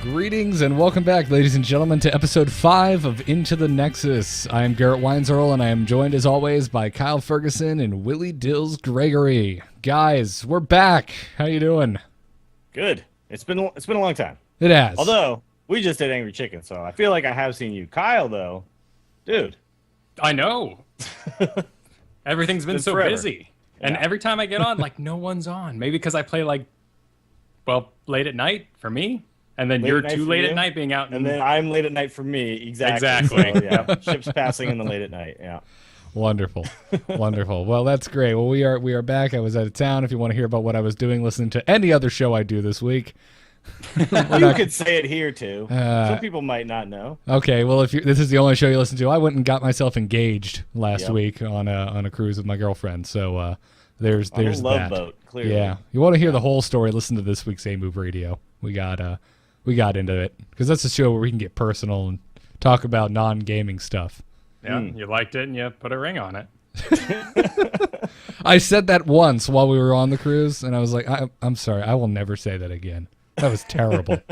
Greetings and welcome back, ladies and gentlemen, to episode 5 of Into the Nexus. I am Garrett Weinzerl, and I am joined, as always, by Kyle Ferguson and Willie Dills Gregory. Guys, we're back. How you doing? Good. It's been a long time. It has. Although, we just did Angry Chicken, so I feel like I have seen you. Kyle, though, dude. I know. Everything's been so forever. busy. And every time I get on, like, no one's on. Maybe because I play, like, well, late at night for me. And then you're too late at night being out. And then I'm late at night for me. Exactly. Exactly. So, yeah, ships passing in the late at night. Yeah. Wonderful. Wonderful. Well, that's great. Well, we are back. I was out of town. If you want to hear about what I was doing, listen to any other show I do this week. You could say it here, too. Some people might not know. Okay, well, if this is the only show you listen to, I went and got myself engaged last week on a cruise with my girlfriend. So there's On a love that. boat, clearly. Yeah, you want to hear the whole story? Listen to this week's A Move Radio. We got into it because that's a show where we can get personal and talk about non-gaming stuff. Yeah, you liked it and you put a ring on it. I said that once while we were on the cruise, and I was like, I'm sorry, I will never say that again. That was terrible.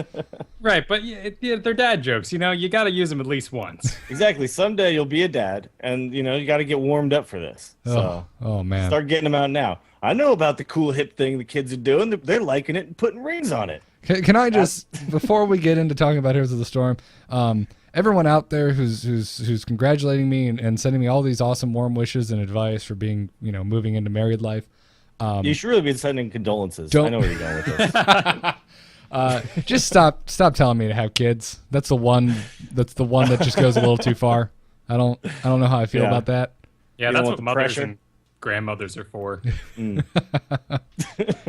Right, but they're dad jokes. You know, you got to use them at least once. Exactly. Someday you'll be a dad, and, you got to get warmed up for this. So Oh, man. start getting them out now. I know about the cool hip thing the kids are doing. They're liking it and putting rings on it. Can I just, before we get into talking about Heroes of the Storm, everyone out there who's congratulating me and sending me all these awesome warm wishes and advice for being, moving into married life. You should really be sending condolences. I know where you're going with this. Just stop telling me to have kids. That's the one that just goes a little too far. I don't know how I feel about that. Yeah, You that's don't what want the mothers pressure? and grandmothers are for.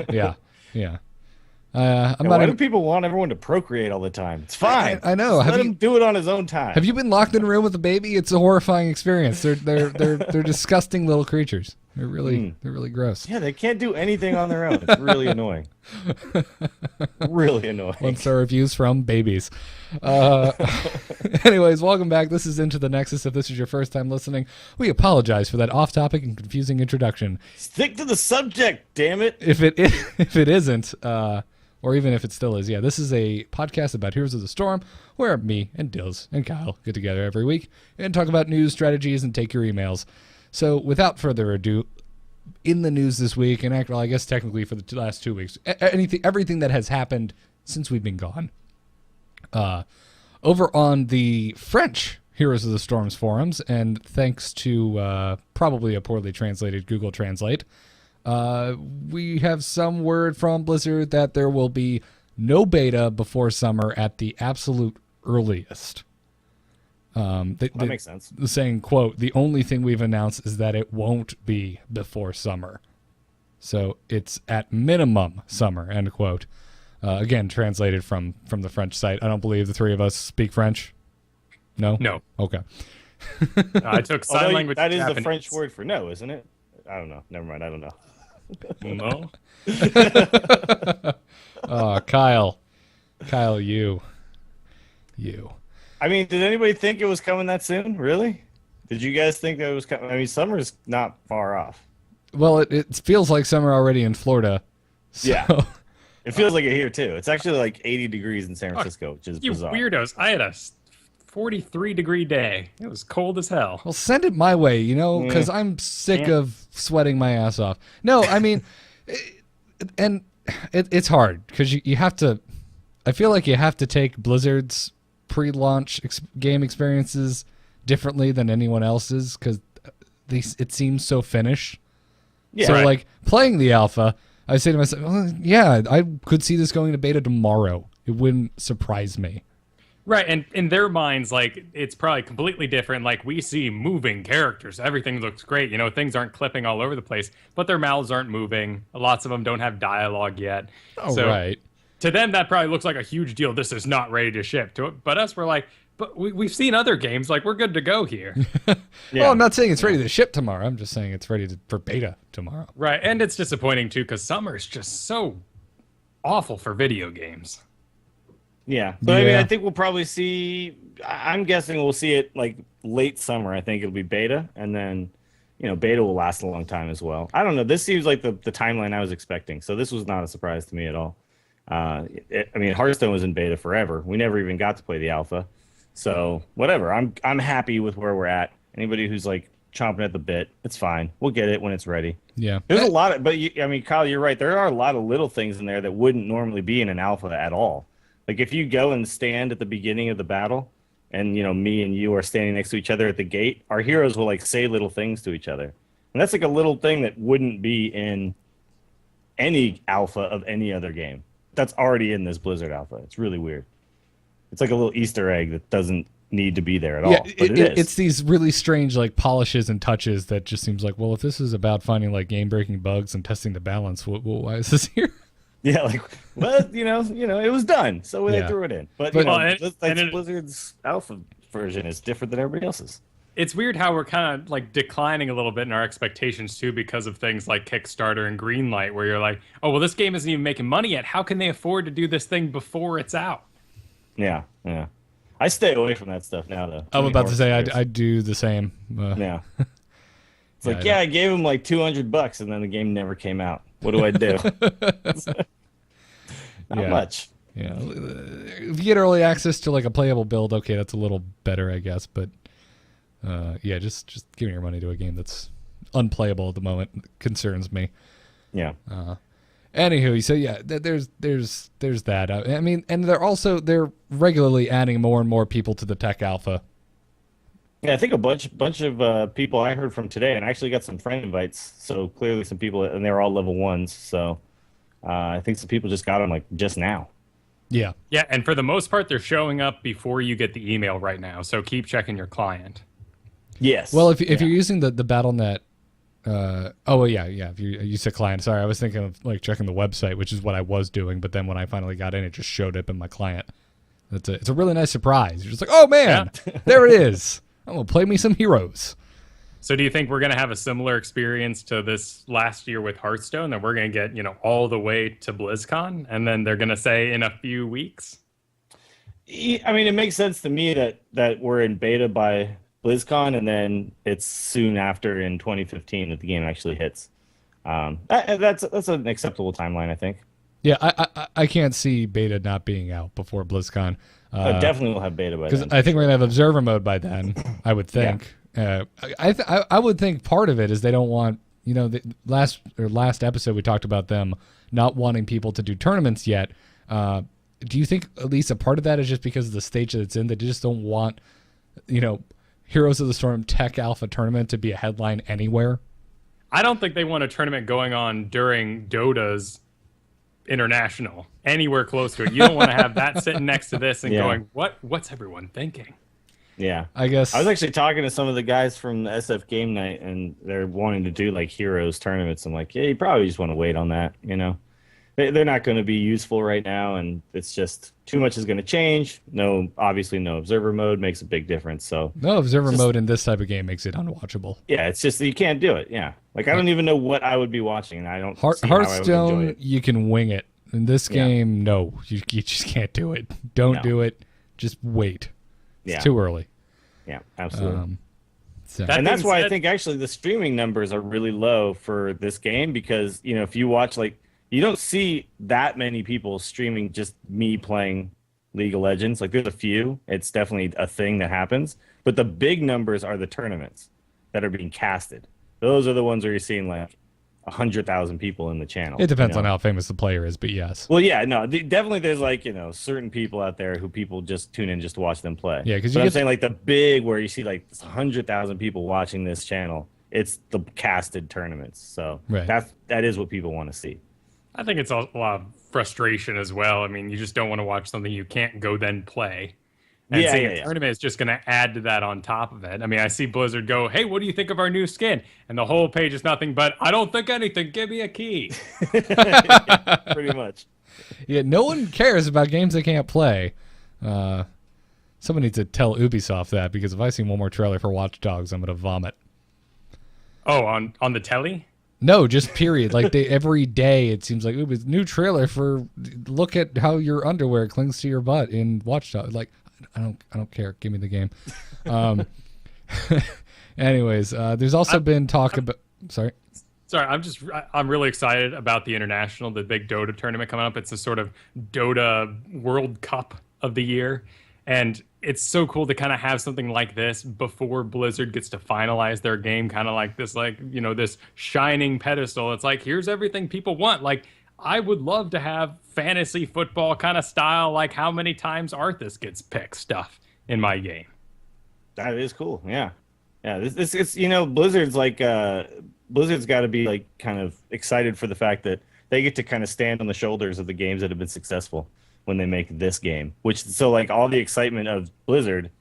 Yeah. Why do people want everyone to procreate all the time? It's fine. I know. Just let him do it on his own time. Have you been locked in a room with a baby? It's a horrifying experience. They're disgusting little creatures. They're really gross. Yeah, they can't do anything on their own. It's really annoying. Really annoying. 1-star reviews from babies. Anyways, welcome back. This is Into the Nexus. If this is your first time listening, we apologize for that off-topic and confusing introduction. Stick to the subject, damn it. If it isn't, or even if it still is, this is a podcast about Heroes of the Storm, where me and Dills and Kyle get together every week and talk about news, strategies, and take your emails. So without further ado, in the news this week, and I guess technically for the last 2 weeks, everything that has happened since we've been gone. Over on the French Heroes of the Storm's forums, and thanks to probably a poorly translated Google Translate, we have some word from Blizzard that there will be no beta before summer at the absolute earliest. That makes sense. Saying, quote, the only thing we've announced is that it won't be before summer. So it's at minimum summer, end quote. Again, translated from the French site. I don't believe the three of us speak French. No? No. Okay. I took sign language. That is Japanese. the French word for no, isn't it? I don't know. Never mind. I don't know. No. Oh, Kyle, you. I mean, did anybody think it was coming that soon? Really? Did you guys think that it was coming? I mean, summer's not far off. Well, it feels like summer already in Florida. So. Yeah. It feels like it here, too. It's actually like 80 degrees in San Francisco, which is You bizarre. weirdos. I had a 43-degree day. It was cold as hell. Well, send it my way, because I'm sick of sweating my ass off. No, I mean, it's hard because you have to. I feel like you have to take Blizzard's pre-launch game experiences differently than anyone else's because it seems so finished. Yeah. So, Right. like, playing the alpha, I say to myself, well, yeah, I could see this going to beta tomorrow. It wouldn't surprise me. Right, and in their minds, like, it's probably completely different. Like, we see moving characters. Everything looks great. Things aren't clipping all over the place, but their mouths aren't moving. Lots of them don't have dialogue yet. Oh, So, right. to them, that probably looks like a huge deal. This is not ready to ship. To it, but us, we're like, but we've seen other games. Like, we're good to go here. Yeah. Well, I'm not saying it's ready to ship tomorrow. I'm just saying it's ready for beta tomorrow. Right, and it's disappointing, too, because summer is just so awful for video games. Yeah. But I mean, Yeah. I think we'll probably see, I'm guessing we'll see it like late summer. I think it'll be beta, and then, beta will last a long time as well. I don't know. This seems like the timeline I was expecting, so this was not a surprise to me at all. I mean, Hearthstone was in beta forever. We never even got to play the alpha. So whatever. I'm happy with where we're at. Anybody who's like chomping at the bit, it's fine. We'll get it when it's ready. Yeah. There's a lot of, but I mean, Kyle, you're right. There are a lot of little things in there that wouldn't normally be in an alpha at all. Like if you go and stand at the beginning of the battle, and me and you are standing next to each other at the gate, our heroes will like say little things to each other, and that's like a little thing that wouldn't be in any alpha of any other game. That's already in this Blizzard alpha. It's really weird. It's like a little Easter egg that doesn't need to be there at all. But it is. It's these really strange like polishes and touches that just seems like, well, if this is about finding like game-breaking bugs and testing the balance, why is this here? Yeah, like, well, it was done, so they threw it in. But Blizzard's alpha version is different than everybody else's. It's weird how we're kind of like declining a little bit in our expectations too because of things like Kickstarter and Greenlight, where you're like, oh, well, this game isn't even making money yet. How can they afford to do this thing before it's out? Yeah. I stay away from that stuff now, though. I'm about to say I do the same. Yeah. It's like, I gave him like $200 and then the game never came out. What do I do? Not much. Yeah. If you get early access to like a playable build, okay, that's a little better, I guess. But just giving your money to a game that's unplayable at the moment concerns me. Yeah. Anywho, so yeah, there's that. I mean, and they're regularly adding more and more people to the tech alpha. Yeah, I think a bunch of people I heard from today, and I actually got some friend invites. So clearly, some people, and they're all level 1s. So I think some people just got them like just now. Yeah. Yeah, and for the most part, they're showing up before you get the email right now. So keep checking your client. Yes. Well, if you're using the BattleNet. If you use a client, sorry, I was thinking of like checking the website, which is what I was doing, but then when I finally got in, it just showed up in my client. It's a really nice surprise. You're just like, oh man, there it is. I'm gonna play me some heroes. So do you think we're gonna have a similar experience to this last year with Hearthstone, that we're gonna get all the way to BlizzCon, and then they're gonna say in a few weeks? I mean, it makes sense to me that we're in beta by BlizzCon, and then it's soon after in 2015 that the game actually hits. That's an acceptable timeline, I think. Yeah, I can't see beta not being out before BlizzCon. Definitely will have beta by then. Because I think we're gonna have observer mode by then. I would think. Yeah. I would think part of it is they don't want the last episode we talked about them not wanting people to do tournaments yet. Do you think at least a part of that is just because of the stage that it's in? They just don't want Heroes of the Storm Tech Alpha tournament to be a headline anywhere? I don't think they want a tournament going on during Dota's International anywhere close to it. You don't want to have that sitting next to this and going, what's everyone thinking? Yeah. I guess I was actually talking to some of the guys from the SF Game Night, and they're wanting to do like Heroes tournaments. I'm like, yeah, you probably just want to wait on that. They're not going to be useful right now, and it's just too much is going to change. Obviously no observer mode makes a big difference. So no observer mode in this type of game makes it unwatchable. Yeah, it's just that you can't do it. Yeah, like I don't even know what I would be watching, and I don't. Hearthstone, you can wing it. In this game, no, you just can't do it. Don't do it. Just wait. It's too early. Yeah, absolutely. And that's why I think actually the streaming numbers are really low for this game, because if you watch you don't see that many people streaming just me playing League of Legends. Like there's a few. It's definitely a thing that happens. But the big numbers are the tournaments that are being casted. Those are the ones where you're seeing like 100,000 people in the channel. It depends on how famous the player is, but yes. Well, yeah, no, definitely there's certain people out there who people just tune in just to watch them play. Yeah, because I'm saying like the big where you see like 100,000 people watching this channel, it's the casted tournaments. So that is what people want to see. I think it's a lot of frustration as well. I mean, you just don't want to watch something you can't go then play. And seeing a tournament is just going to add to that on top of it. I mean, I see Blizzard go, hey, what do you think of our new skin? And the whole page is nothing but, I don't think anything. Give me a key. Pretty much. Yeah, no one cares about games they can't play. Someone needs to tell Ubisoft that, because if I see one more trailer for Watch Dogs, I'm going to vomit. Oh, on the telly? No, just period. Like every day it seems like, ooh, it's new trailer for look at how your underwear clings to your butt in Watch Dogs. Like, I don't care. Give me the game. Anyways, there's also been talk about. Sorry. Sorry, I'm really excited about the international, the big Dota tournament coming up. It's a sort of Dota World Cup of the year. And it's so cool to kind of have something like this before Blizzard gets to finalize their game, kind of like this, like, you know, this shining pedestal. It's like, here's everything people want. Like, I would love to have fantasy football kind of style, like how many times Arthas gets picked stuff in my game. That is cool. Yeah. Yeah. This it's, you know, Blizzard's got to be like kind of excited for the fact that they get to kind of stand on the shoulders of the games that have been successful when they make this game, which so like all the excitement of Blizzard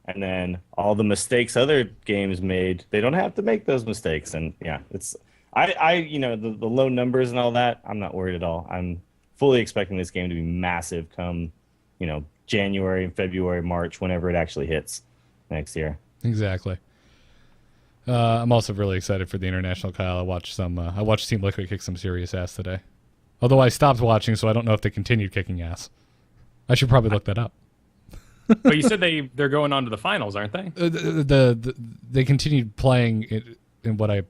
and then all the mistakes other games made, they don't have to make those mistakes. And yeah, it's, you know, the low numbers and all that, I'm not worried at all. I'm fully expecting this game to be massive come, you know, January and February, March, whenever it actually hits next year. Exactly. I'm also really excited for the international, Kyle. I watched Team Liquid kick some serious ass today. Although I stopped watching, so I don't know if they continued kicking ass. I should probably look that up. But you said they're going on to the finals, aren't they? They continued playing in what I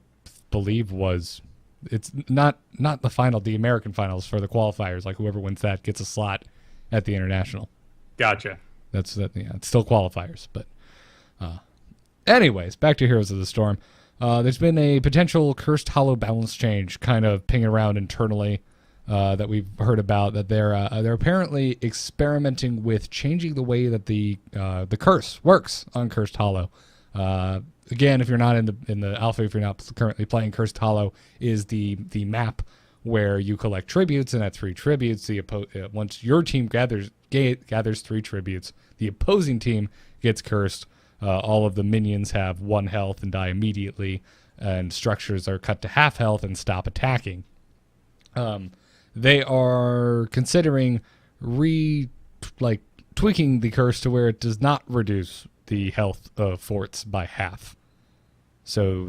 believe was, it's not the final, the American finals for the qualifiers. Like whoever wins that gets a slot at the international. Gotcha. Yeah, it's still qualifiers, but anyways, back to Heroes of the Storm. There's been a potential Cursed Hollow balance change kind of pinging around internally that we've heard about, that they're apparently experimenting with changing the way that the curse works on Cursed Hollow. Again, if you're not in the alpha, if you're not currently playing, Cursed Hollow is the map where you collect tributes, and at 3 tributes, once your team gathers 3 tributes, the opposing team gets cursed. All of the minions have 1 health and die immediately, and structures are cut to half health and stop attacking. They are considering tweaking the curse to where it does not reduce the health of forts by half. So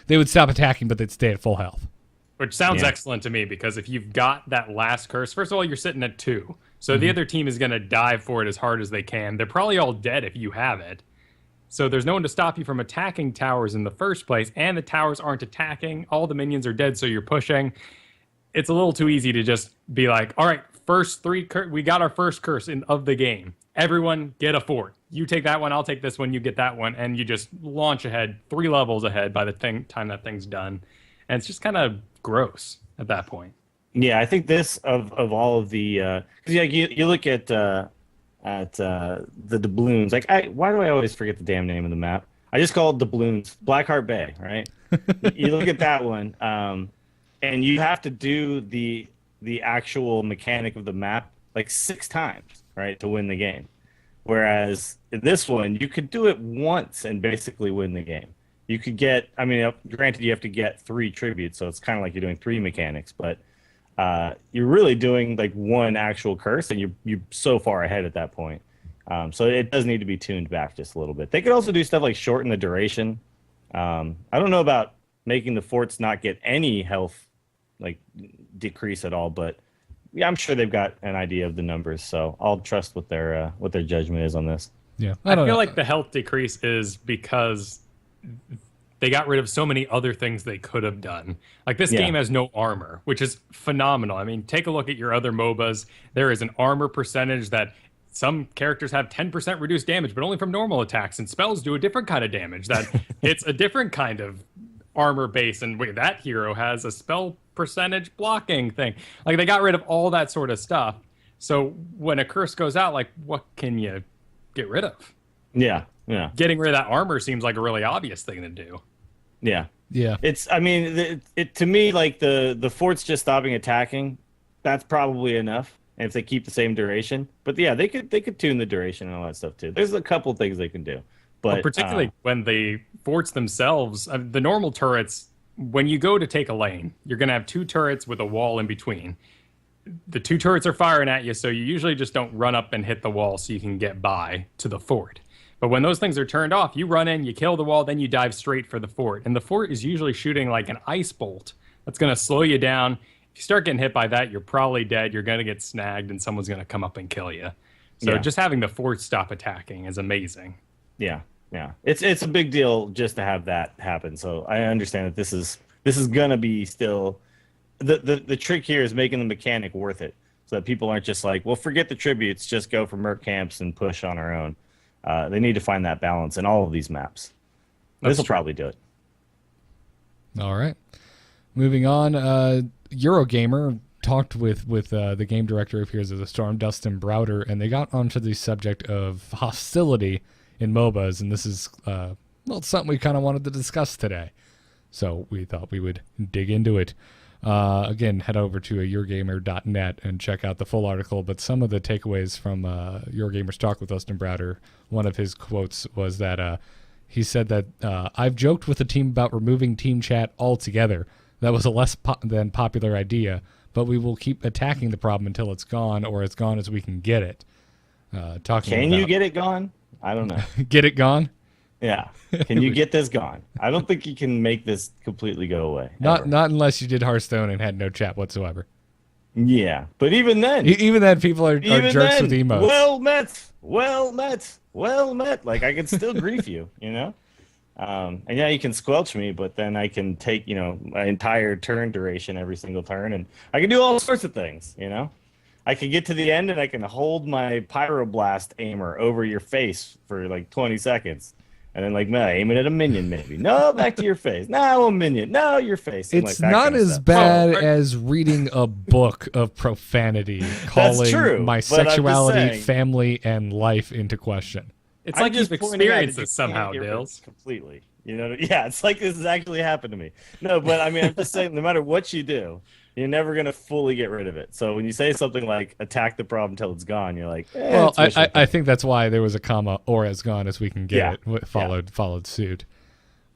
they would stop attacking, but they'd stay at full health. Which sounds excellent to me, because if you've got that last curse, first of all, you're sitting at 2. So the other team is going to dive for it as hard as they can. They're probably all dead if you have it. So there's no one to stop you from attacking towers in the first place, and the towers aren't attacking. All the minions are dead, so you're pushing. It's a little too easy to just be like, all right, first 3, we got our first curse of the game. Everyone get a fort. You take that one, I'll take this one, you get that one, and you just launch ahead, 3 levels ahead by the time that thing's done. And it's just kind of gross at that point. Yeah, I think this of all of the because you look at the doubloons. Like, why do I always forget the damn name of the map? I just call it doubloons. Blackheart Bay, right? You look at that one, and you have to do the actual mechanic of the map like 6 times, right, to win the game. Whereas in this one, you could do it once and basically win the game. You could get, I mean, granted, you have to get 3 tributes, so it's kind of like you're doing 3 mechanics, but you're really doing like 1 actual curse, and you're so far ahead at that point. So it does need to be tuned back just a little bit. They could also do stuff like shorten the duration. I don't know about making the forts not get any health, like decrease at all, but yeah, I'm sure they've got an idea of the numbers, so I'll trust what their judgment is on this. Yeah, I feel like the health decrease is because they got rid of so many other things they could have done. Like, this game has no armor, which is phenomenal. I mean, take a look at your other MOBAs. There is an armor percentage that some characters have 10% reduced damage, but only from normal attacks, and spells do a different kind of damage. That it's a different kind of armor base, and wait, that hero has a spell percentage blocking thing. Like, they got rid of all that sort of stuff. So when a curse goes out, like, what can you get rid of? Yeah. Getting rid of that armor seems like a really obvious thing to do. Yeah. Yeah. It's, I mean, it to me, like the forts just stopping attacking, that's probably enough if they keep the same duration. But yeah, they could tune the duration and all that stuff too. There's a couple things they can do. But well, particularly when the forts themselves, the normal turrets, when you go to take a lane, you're going to have 2 turrets with a wall in between. The 2 turrets are firing at you, so you usually just don't run up and hit the wall so you can get by to the fort. But when those things are turned off, you run in, you kill the wall, then you dive straight for the fort. And the fort is usually shooting like an ice bolt that's going to slow you down. If you start getting hit by that, you're probably dead. You're going to get snagged, and someone's going to come up and kill you. So just having the fort stop attacking is amazing. Yeah. It's a big deal just to have that happen. So I understand that this is this is gonna be still the trick here is making the mechanic worth it, so that people aren't just like, well, forget the tributes, just go for merc camps and push on our own. They need to find that balance in all of these maps. This will probably do it. All right. Moving on, Eurogamer talked with the game director of Heroes of the Storm, Dustin Browder, and they got onto the subject of hostility in MOBAs, and this is something we kind of wanted to discuss today. So we thought we would dig into it. Again, head over to yourgamer.net and check out the full article, but some of the takeaways from Eurogamer's talk with Dustin Browder, one of his quotes was that he said that I've joked with the team about removing team chat altogether. That was a less than popular idea, but we will keep attacking the problem until it's gone, or as gone as we can get it. Can you get it gone? I don't know. Get it gone? Yeah. Can you get this gone? I don't think you can make this completely go away. Not unless you did Hearthstone and had no chat whatsoever. Yeah, but even then, people are jerks with emotes. Well met. Like, I can still grief you, you know? And yeah, you can squelch me, but then I can take, my entire turn duration every single turn, and I can do all sorts of things, you know? I can get to the end, and I can hold my Pyroblast aimer over your face for, like, 20 seconds. And then, like, aim it at a minion, maybe. No, back to your face. No, a minion. No, your face. And it's not as bad as reading a book of profanity calling my sexuality, family, and life into question. It's like you've experienced this somehow, Dales. Completely. Yeah, it's like this has actually happened to me. No, but I mean, I'm just saying, no matter what you do, you're never going to fully get rid of it. So when you say something like attack the problem until it's gone, you're like, well, I think that's why there was a comma, or as gone as we can get it, followed suit.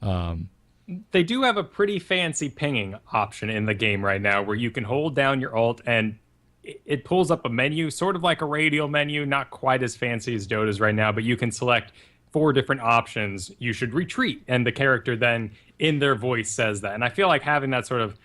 They do have a pretty fancy pinging option in the game right now where you can hold down your alt and it pulls up a menu, sort of like a radial menu, not quite as fancy as Dota's right now, but you can select 4 different options. You should retreat, and the character then in their voice says that. And I feel like having that sort of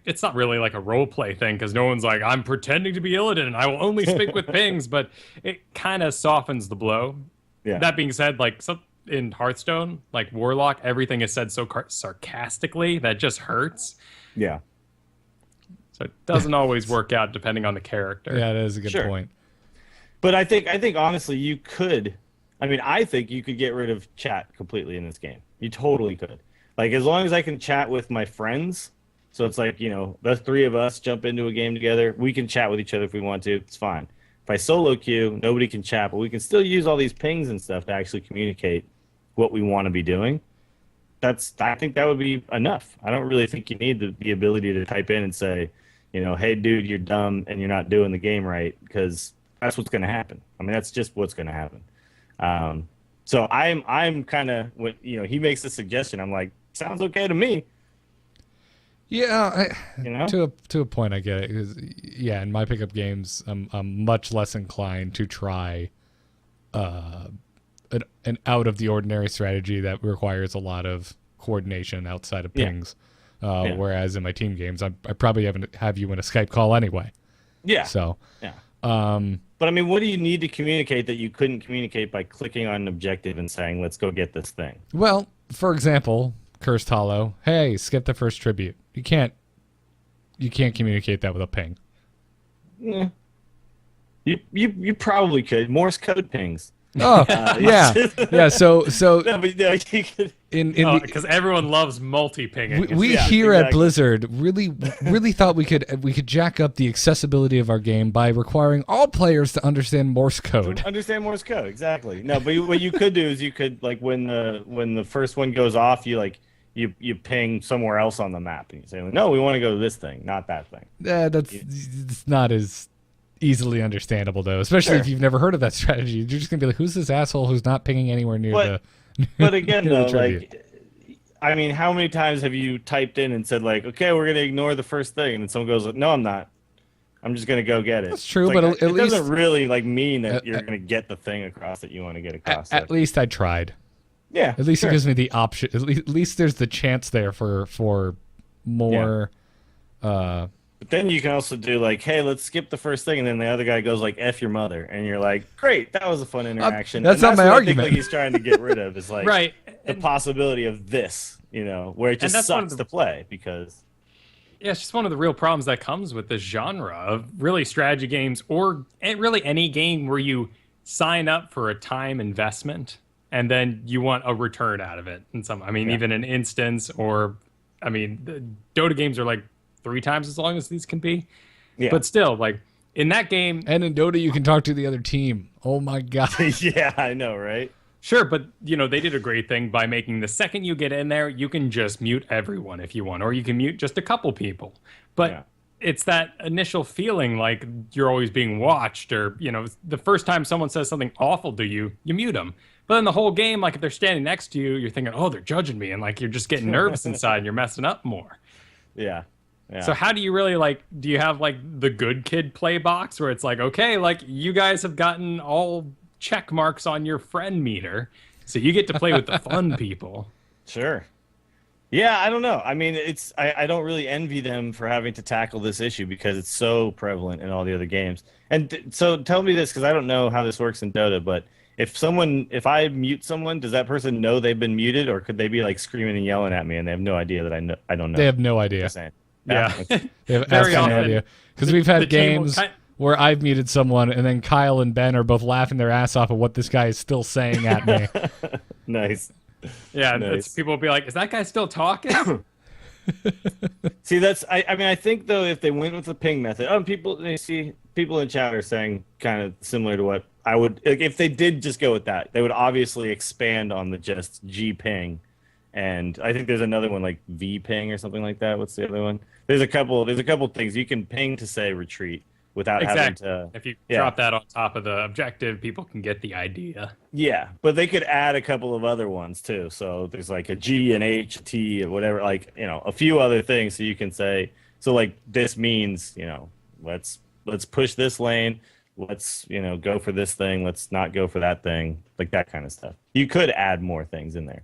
it's not really like a role play thing, because no one's like, I'm pretending to be Illidan and I will only speak with pings, but it kind of softens the blow. Yeah. That being said, like in Hearthstone, like Warlock, everything is said so sarcastically that just hurts. Yeah. So it doesn't always work out depending on the character. Yeah, that is a good point. But I think honestly you could. I think you could get rid of chat completely in this game. You totally could. Like, as long as I can chat with my friends. So it's like, the 3 of us jump into a game together. We can chat with each other if we want to. It's fine. If I solo queue, nobody can chat, but we can still use all these pings and stuff to actually communicate what we want to be doing. I think that would be enough. I don't really think you need the ability to type in and say, hey, dude, you're dumb and you're not doing the game right, because that's what's going to happen. That's just what's going to happen. So I'm kind of, he makes a suggestion. I'm like, sounds okay to me. Yeah, to a point, I get it. 'Cause, in my pickup games, I'm much less inclined to try an out of the ordinary strategy that requires a lot of coordination outside of pings. Whereas in my team games, I probably have you in a Skype call anyway. Yeah. So. Yeah. But what do you need to communicate that you couldn't communicate by clicking on an objective and saying, "Let's go get this thing"? Well, for example, Cursed Hollow. Hey, skip the first tribute. You can't communicate that with a ping. Yeah. You probably could. Morse code pings. Oh, yeah. So no, but you could. Because everyone loves multi-pinging. We here at Blizzard really thought we could jack up the accessibility of our game by requiring all players to understand Morse code. Understand Morse code, exactly. No, but what you could do is you could, like, when the first one goes off, you ping somewhere else on the map, and you say, no, we want to go to this thing, not that thing. It's not as easily understandable, though, especially if you've never heard of that strategy. You're just gonna be like, who's this asshole who's not pinging anywhere near the but again, though, like, how many times have you typed in and said, like, okay, we're gonna ignore the first thing, and then someone goes, no, I'm not, I'm just gonna go get it. That's true, but at least doesn't really mean that you're gonna get the thing across that you want to get across. At least I tried. Yeah, at least it gives me the option. At least there's the chance there for more. But then you can also do, like, hey, let's skip the first thing, and then the other guy goes, like, F your mother, and you're like, great, that was a fun interaction. That's not my argument. I think, like, he's trying to get rid of is like, right. the possibility of this, where it just sucks to play because. Yeah, it's just one of the real problems that comes with this genre of really strategy games, or really any game where you sign up for a time investment and then you want a return out of it. Even an instance, or the Dota games are like 3 times as long as these can be. Yeah. But still, like in that game, and in Dota you can talk to the other team. Oh my god. Yeah, I know, right? Sure, but they did a great thing by making the second you get in there, you can just mute everyone if you want, or you can mute just a couple people. But it's that initial feeling like you're always being watched, or the first time someone says something awful to you, you mute them. But then the whole game, like if they're standing next to you, you're thinking, oh, they're judging me, and like you're just getting nervous inside and you're messing up more. Yeah. So how do you really do you have like the good kid play box where it's like, okay, like you guys have gotten all check marks on your friend meter, so you get to play with the fun people? Sure. Yeah, I don't know. I mean, I don't really envy them for having to tackle this issue because it's so prevalent in all the other games. And so tell me this, because I don't know how this works in Dota, but if I mute someone, does that person know they've been muted, or could they be like screaming and yelling at me and they have no idea that I don't know? They have no idea. Yeah. They have very often no idea. Because we've had games where I've muted someone and then Kyle and Ben are both laughing their ass off at what this guy is still saying at me. Nice. Yeah, nice. People will be like, is that guy still talking? See, I think though, if they went with the ping method, people in chat are saying kind of similar to what I would, if they did just go with that, they would obviously expand on the just G ping. And I think there's another one like V ping or something like that. What's the other one? There's a couple things you can ping to say retreat without having to. If you drop that on top of the objective, people can get the idea. Yeah, but they could add a couple of other ones too. So there's like a G, an H, a T, or whatever, a few other things. So you can say, so like this means, let's push this lane. Let's, go for this thing. Let's not go for that thing. Like that kind of stuff. You could add more things in there.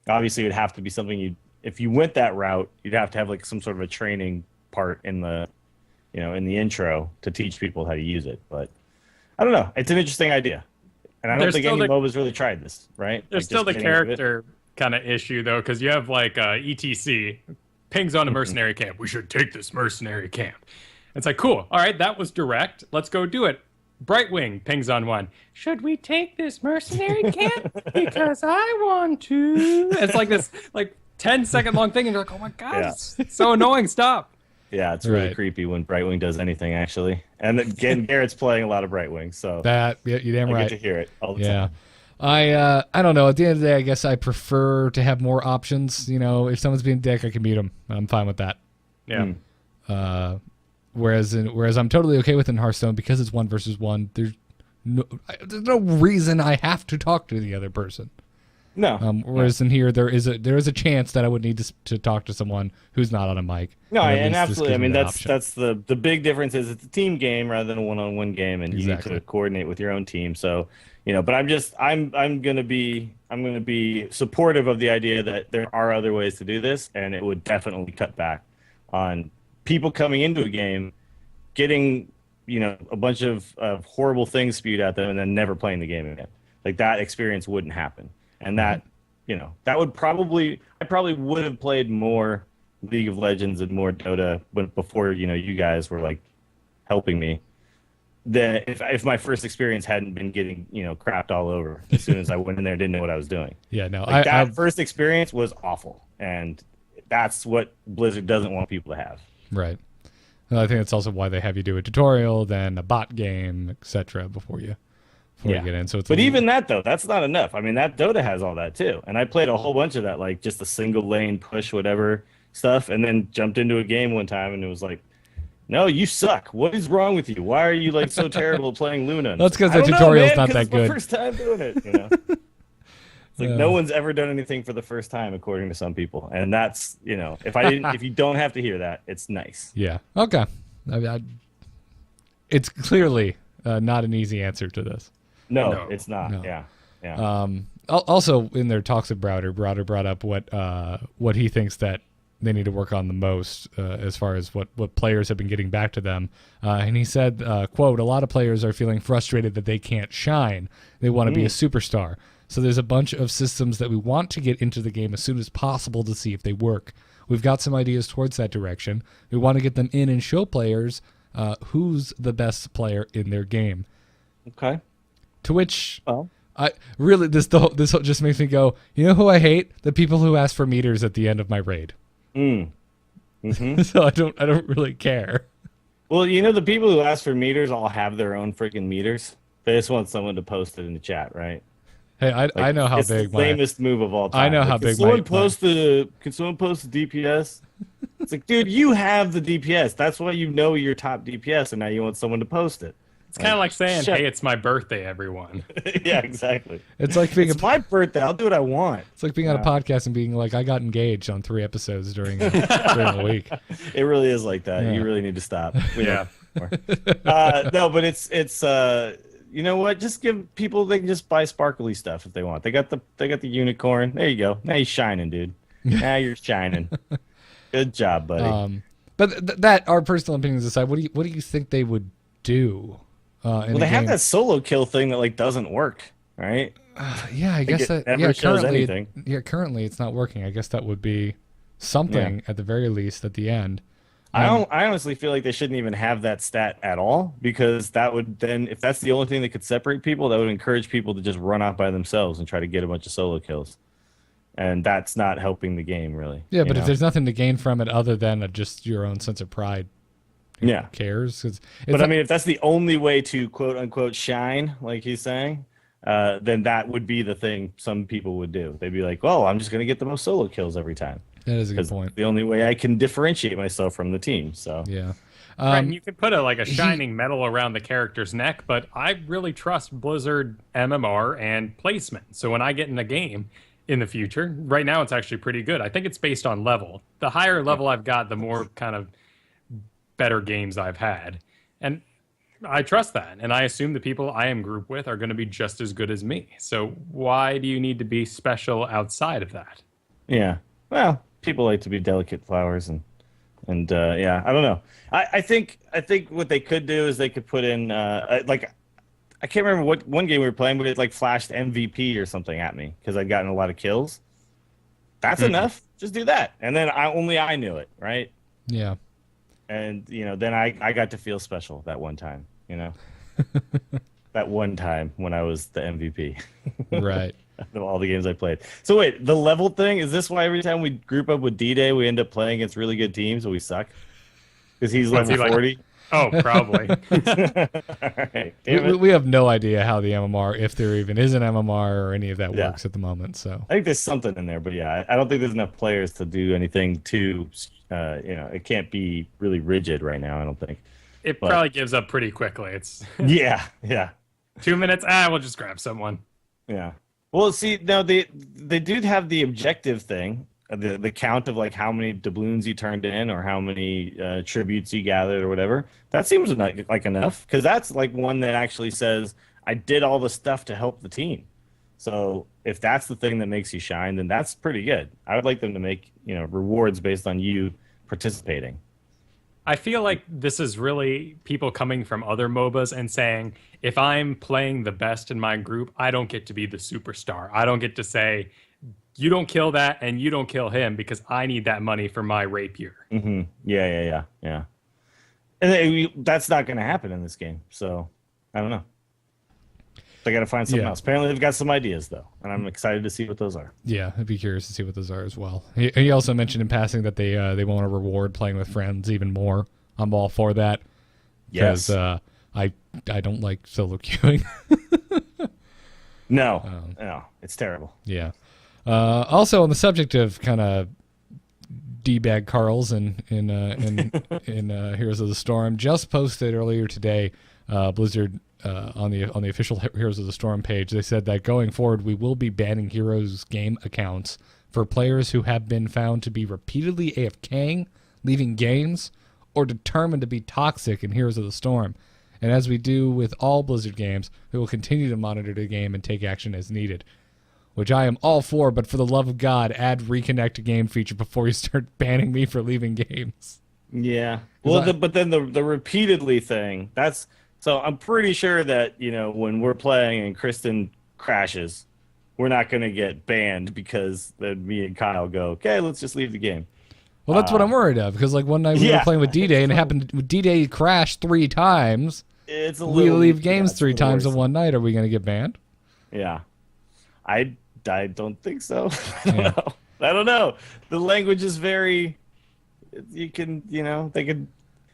Obviously, it would have to be something if you went that route, you'd have to have like some sort of a training part in the intro to teach people how to use it. But I don't know. It's an interesting idea. And I don't think any MOBAs really tried this, right? There's still the character kind of issue, though, because you have like ETC pings on a mercenary camp. We should take this mercenary camp. It's like, cool. All right, that was direct. Let's go do it. Brightwing pings on one. Should we take this mercenary camp? Because I want to. It's like this 10-second long thing, and you're like, oh my god, it's so annoying. Stop. Yeah, it's really creepy when Brightwing does anything, actually. And again, Garrett's playing a lot of Brightwing, so you damn right. I get to hear it all the time. I don't know. At the end of the day, I guess I prefer to have more options. If someone's being a dick, I can mute them. I'm fine with that. Yeah. Whereas I'm totally okay with in Hearthstone, because it's 1 versus 1. There's no reason I have to talk to the other person. No. Whereas in here, there is a chance that I would need to talk to someone who's not on a mic. No, and absolutely. I mean, that's the big difference is it's a team game rather than a one-on-one game, and you need to coordinate with your own team. So, but I'm gonna be supportive of the idea that there are other ways to do this, and it would definitely cut back on people coming into a game, getting a bunch of horrible things spewed at them, and then never playing the game again. Like that experience wouldn't happen. And that, that would I probably would have played more League of Legends and more Dota before, you guys were like helping me. That if my first experience hadn't been getting, crapped all over as soon as I went in there, didn't know what I was doing. Yeah, no. That first experience was awful. And that's what Blizzard doesn't want people to have. Right. Well, I think that's also why they have you do a tutorial, then a bot game, etc. before you get in. So it's even that though, that's not enough. I mean, that Dota has all that too, and I played a whole bunch of that, like just a single lane push, whatever stuff, and then jumped into a game one time, and it was like, no, you suck. What is wrong with you? Why are you like so terrible playing Luna? That's because the tutorial's not that good. It's my first time doing it. It's like no one's ever done anything for the first time, according to some people, and that's if you don't have to hear that, it's nice. Yeah. Okay. It's clearly not an easy answer to this. No, it's not. No. Yeah. Also, in their talks with Browder brought up what he thinks that they need to work on the most as far as what players have been getting back to them. And he said, quote, "A lot of players are feeling frustrated that they can't shine. They want to be a superstar. So there's a bunch of systems that we want to get into the game as soon as possible to see if they work. We've got some ideas towards that direction. We want to get them in and show players who's the best player in their game." Okay. To which Well, I really this just makes me go, you know who I hate? The people who ask for meters at the end of my raid. So I don't really care. well, the people who ask for meters all have their own freaking meters. They just want someone to post it in the chat, right? Hey, I know how it's big the lamest move of all time. I know how big Can someone post the DPS? It's like, dude, you have the DPS. That's why you know your top DPS, and now you want someone to post it. It's kind of like saying, "Hey, it's my birthday, everyone." Yeah, exactly. It's like being It's my birthday. I'll do what I want. It's like being on a podcast and being like, I got engaged on 3 episodes during a week. It really is like that. Yeah. You really need to stop. Yeah. No, but it's you know what? Just give people, they can just buy sparkly stuff if they want. They got the unicorn. There you go. Now you're shining, dude. Now you're shining. Good job, buddy. But that our personal opinions aside, what do you think they would do? Well, they have that solo kill thing that like doesn't work, right? Yeah, I guess it that never shows anything. Currently it's not working. I guess that would be something at the very least at the end. I honestly feel like they shouldn't even have that stat at all, because that would then, if that's the only thing that could separate people, that would encourage people to just run off by themselves and try to get a bunch of solo kills. And that's not helping the game, really. Yeah, but if there's nothing to gain from it other than just your own sense of pride, who cares? But I mean, if that's the only way to quote unquote shine, like he's saying, then that would be the thing some people would do. They'd be like, "Well, I'm just going to get the most solo kills every time." That is a good point. The only way I can differentiate myself from the team. So yeah. Right, and you could put a shining medal around the character's neck, but I really trust Blizzard MMR and placement. So when I get in a game in the future, right now it's actually pretty good. I think it's based on level. The higher level I've got, the more kind of better games I've had. And I trust that. And I assume the people I am grouped with are going to be just as good as me. So why do you need to be special outside of that? Yeah. Well, people like to be delicate flowers and yeah, I don't know. I think what they could do is they could put in like, I can't remember what one game we were playing, but it like flashed MVP or something at me because I'd gotten a lot of kills. That's enough. Just do that, and then I knew it, right? Yeah. And then I got to feel special that one time. That one time when I was the MVP. Right. Of all the games I played. So wait, the level thing, is this why every time we group up with D-Day, we end up playing against really good teams, but we suck? Because he's level 40? Oh, probably. All right. We have no idea how the MMR, if there even is an MMR or any of that works at the moment. So I think there's something in there, but yeah, I don't think there's enough players to do anything too, it can't be really rigid right now, I don't think. It probably gives up pretty quickly. It's yeah. 2 minutes, we'll just grab someone. Yeah. Well, see, now they do have the objective thing, the count of like how many doubloons you turned in or how many tributes you gathered or whatever. That seems like enough, because that's like one that actually says I did all the stuff to help the team. So if that's the thing that makes you shine, then that's pretty good. I would like them to make rewards based on you participating. I feel like this is really people coming from other MOBAs and saying, if I'm playing the best in my group, I don't get to be the superstar. I don't get to say, you don't kill that and you don't kill him because I need that money for my rapier. Mm-hmm. Yeah. And that's not going to happen in this game. So I don't know. They got to find something else. Apparently they've got some ideas though, and I'm excited to see what those are. Yeah, I'd be curious to see what those are as well. He also mentioned in passing that they want to reward playing with friends even more. I'm all for that. Yes. Because I don't like solo queuing. No, it's terrible. Yeah. Also, on the subject of kind of D-bag Carls in Heroes of the Storm, just posted earlier today, Blizzard on the official Heroes of the Storm page, they said that going forward we will be banning Heroes game accounts for players who have been found to be repeatedly AFKing, leaving games, or determined to be toxic in Heroes of the Storm. And as we do with all Blizzard games, we will continue to monitor the game and take action as needed. which I am all for, but for the love of God, add reconnect to game feature before you start banning me for leaving games. Yeah. Well, but then the repeatedly thing, so I'm pretty sure that, when we're playing and Kristen crashes, we're not going to get banned because then me and Kyle go, okay, let's just leave the game. Well, that's what I'm worried of, because like one night we were playing with D-Day, and it happened. D-Day crashed 3 times. It's we leave games 3 times in one night. Are we going to get banned? Yeah, I don't think so. I don't know. The language is very. You can, they could.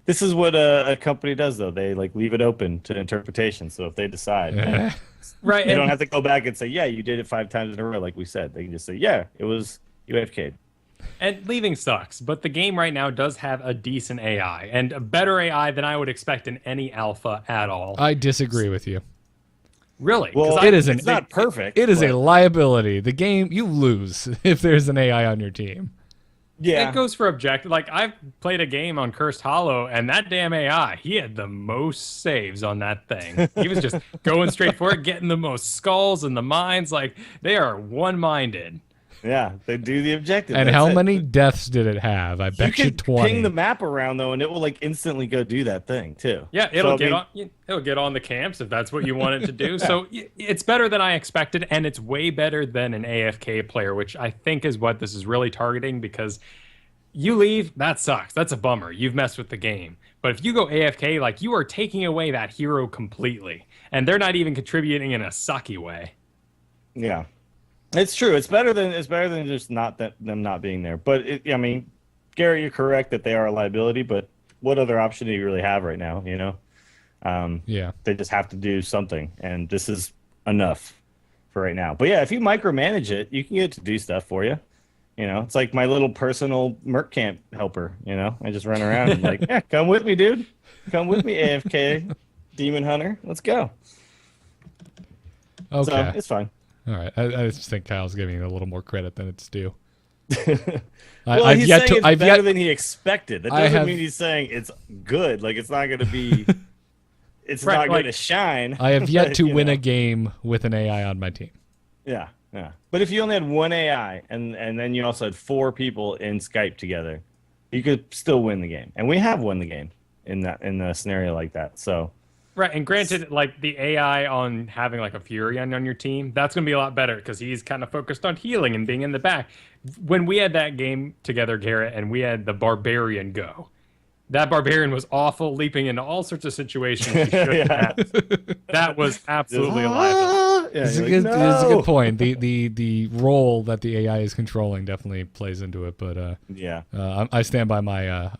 This is what a company does, though. They leave it open to interpretation. So if they decide, right, they don't have to go back and say, yeah, you did it 5 times in a row, like we said. They can just say, yeah, it was you AFK'd. And leaving sucks, but the game right now does have a decent AI, and a better AI than I would expect in any alpha at all. I disagree with you. Really? Well, it's not perfect. It is a liability. The game, you lose if there's an AI on your team. Yeah. It goes for objective. Like, I've played a game on Cursed Hollow, and that damn AI, he had the most saves on that thing. He was just going straight for it, getting the most skulls and the mines. Like, they are one-minded. Yeah, they do the objective. And how many deaths did it have? I bet you 20. You can ping the map around, though, and it will instantly go do that thing, too. Yeah, it'll get on the camps if that's what you want it to do. So it's better than I expected, and it's way better than an AFK player, which I think is what this is really targeting, because you leave, that sucks. That's a bummer. You've messed with the game. But if you go AFK, you are taking away that hero completely, and they're not even contributing in a sucky way. Yeah. It's true. It's better than just them not being there. But Gary, you're correct that they are a liability. But what other option do you really have right now? They just have to do something, and this is enough for right now. But yeah, if you micromanage it, you can get it to do stuff for you. It's like my little personal Merc camp helper. I just run around and yeah, come with me, dude. Come with me, AFK Demon Hunter. Let's go. Okay, so it's fine. All right, I just think Kyle's giving it a little more credit than it's due. Well, he's saying it's better than he expected. That doesn't mean he's saying it's good. It's not going to be. It's not going to shine. I have yet to win a game with an AI on my team. Yeah. But if you only had one AI and then you also had 4 people in Skype together, you could still win the game. And we have won the game in a scenario like that. So. Right, and granted, the AI on having a Fury on your team, that's going to be a lot better because he's kind of focused on healing and being in the back. When we had that game together, Garrett, and we had the Barbarian go, that Barbarian was awful, leaping into all sorts of situations he shouldn't have. That was absolutely a liability. It's a good point. The role that the AI is controlling definitely plays into it, but I stand by my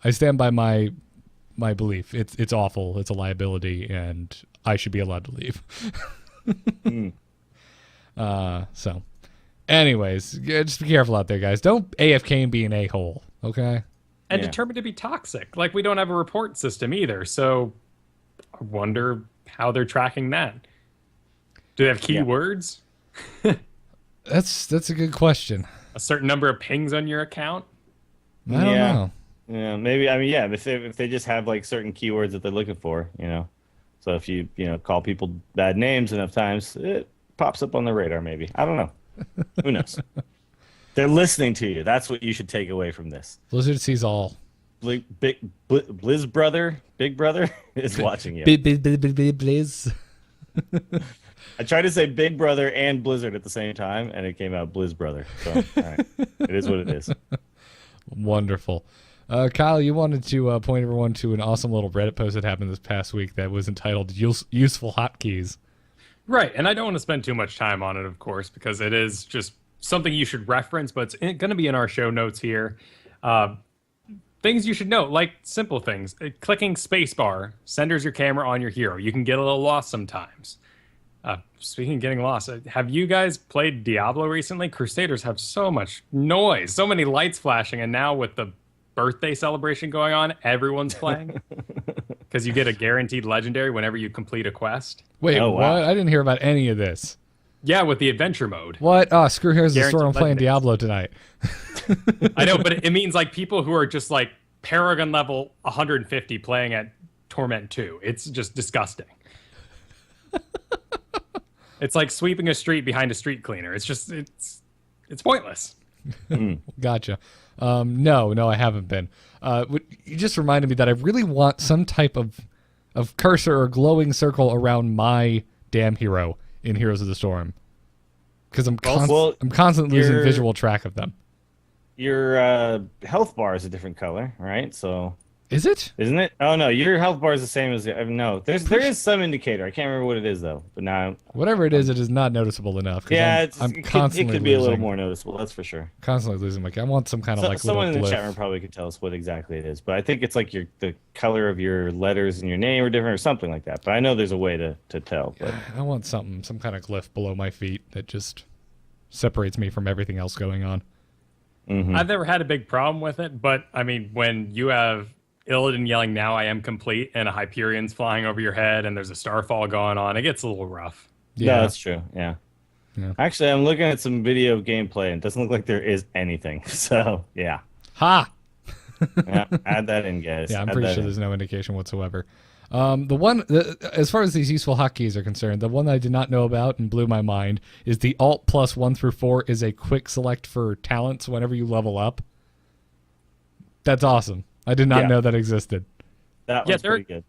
belief. It's awful. It's a liability, and I should be allowed to leave. So, anyways, just be careful out there, guys. Don't AFK and be an a-hole, okay? And determined to be toxic. We don't have a report system either, so I wonder how they're tracking that. Do they have keywords? That's a good question. A certain number of pings on your account? I don't know. Yeah, maybe. If they just have certain keywords that they're looking for, So if you call people bad names enough times, it pops up on the radar. Maybe, I don't know. Who knows? They're listening to you. That's what you should take away from this. Blizzard sees all. Big brother is watching you. Blizz. I tried to say Big Brother and Blizzard at the same time, and it came out Blizz Brother. So, all right. It is what it is. Wonderful. Kyle, you wanted to point everyone to an awesome little Reddit post that happened this past week that was entitled Useful Hotkeys. Right, and I don't want to spend too much time on it, of course, because it is just something you should reference, but it's going to be in our show notes here. Things you should know, simple things. Clicking spacebar centers your camera on your hero. You can get a little lost sometimes. Speaking of getting lost, have you guys played Diablo recently? Crusaders have so much noise, so many lights flashing, and now with the birthday celebration going on, everyone's playing because you get a guaranteed legendary whenever you complete a quest. Wait, what? I didn't hear about any of this. Yeah, with the adventure mode. What? Oh, screw Here's the Sword. I'm playing Diablo tonight. I know, but it means people who are just Paragon level 150 playing at Torment 2. It's just disgusting. It's like sweeping a street behind a street cleaner. It's just it's pointless. Gotcha. No, I haven't been. You just reminded me that I really want some type of cursor or glowing circle around my damn hero in Heroes of the Storm, because I'm constantly losing visual track of them. Your health bar is a different color, right? So is it? Isn't it? Oh no, your health bar is the same as no. There is some indicator. I can't remember what it is though. But now whatever it is not noticeable enough. Yeah, I'm it constantly could be a little more noticeable. That's for sure. Constantly losing my. I want some kind of like someone little in the glyph. chat room probably could tell us what exactly it is. But I think it's like the color of your letters in your name are different or something like that. But I know there's a way to tell. But I want some kind of glyph below my feet that just separates me from everything else going on. Mm-hmm. I've never had a big problem with it, but I mean, when you have Illidan yelling, "Now I am complete," and a Hyperion's flying over your head, and there's a starfall going on, it gets a little rough. Yeah, that's true. Yeah. Actually, I'm looking at some video of gameplay, and it doesn't look like there is anything. So, yeah. Ha! Yeah, add that in, guys. Yeah, I'm pretty sure there's no indication whatsoever. As far as these useful hotkeys are concerned, the one that I did not know about and blew my mind is the Alt plus 1 through 4 is a quick select for talents whenever you level up. That's awesome. I did not know that existed. That one's pretty good.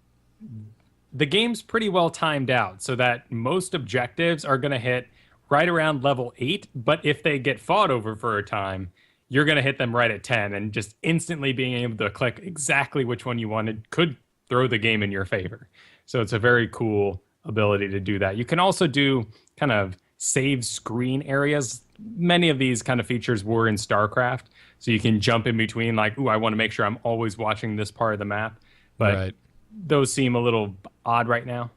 The game's pretty well timed out so that most objectives are going to hit right around level 8, but if they get fought over for a time, you're going to hit them right at 10, and just instantly being able to click exactly which one you wanted could throw the game in your favor. So it's a very cool ability to do that. You can also do kind of save screen areas. Many of these kind of features were in StarCraft, so you can jump in between, like, ooh, I want to make sure I'm always watching this part of the map. But those seem a little odd right now.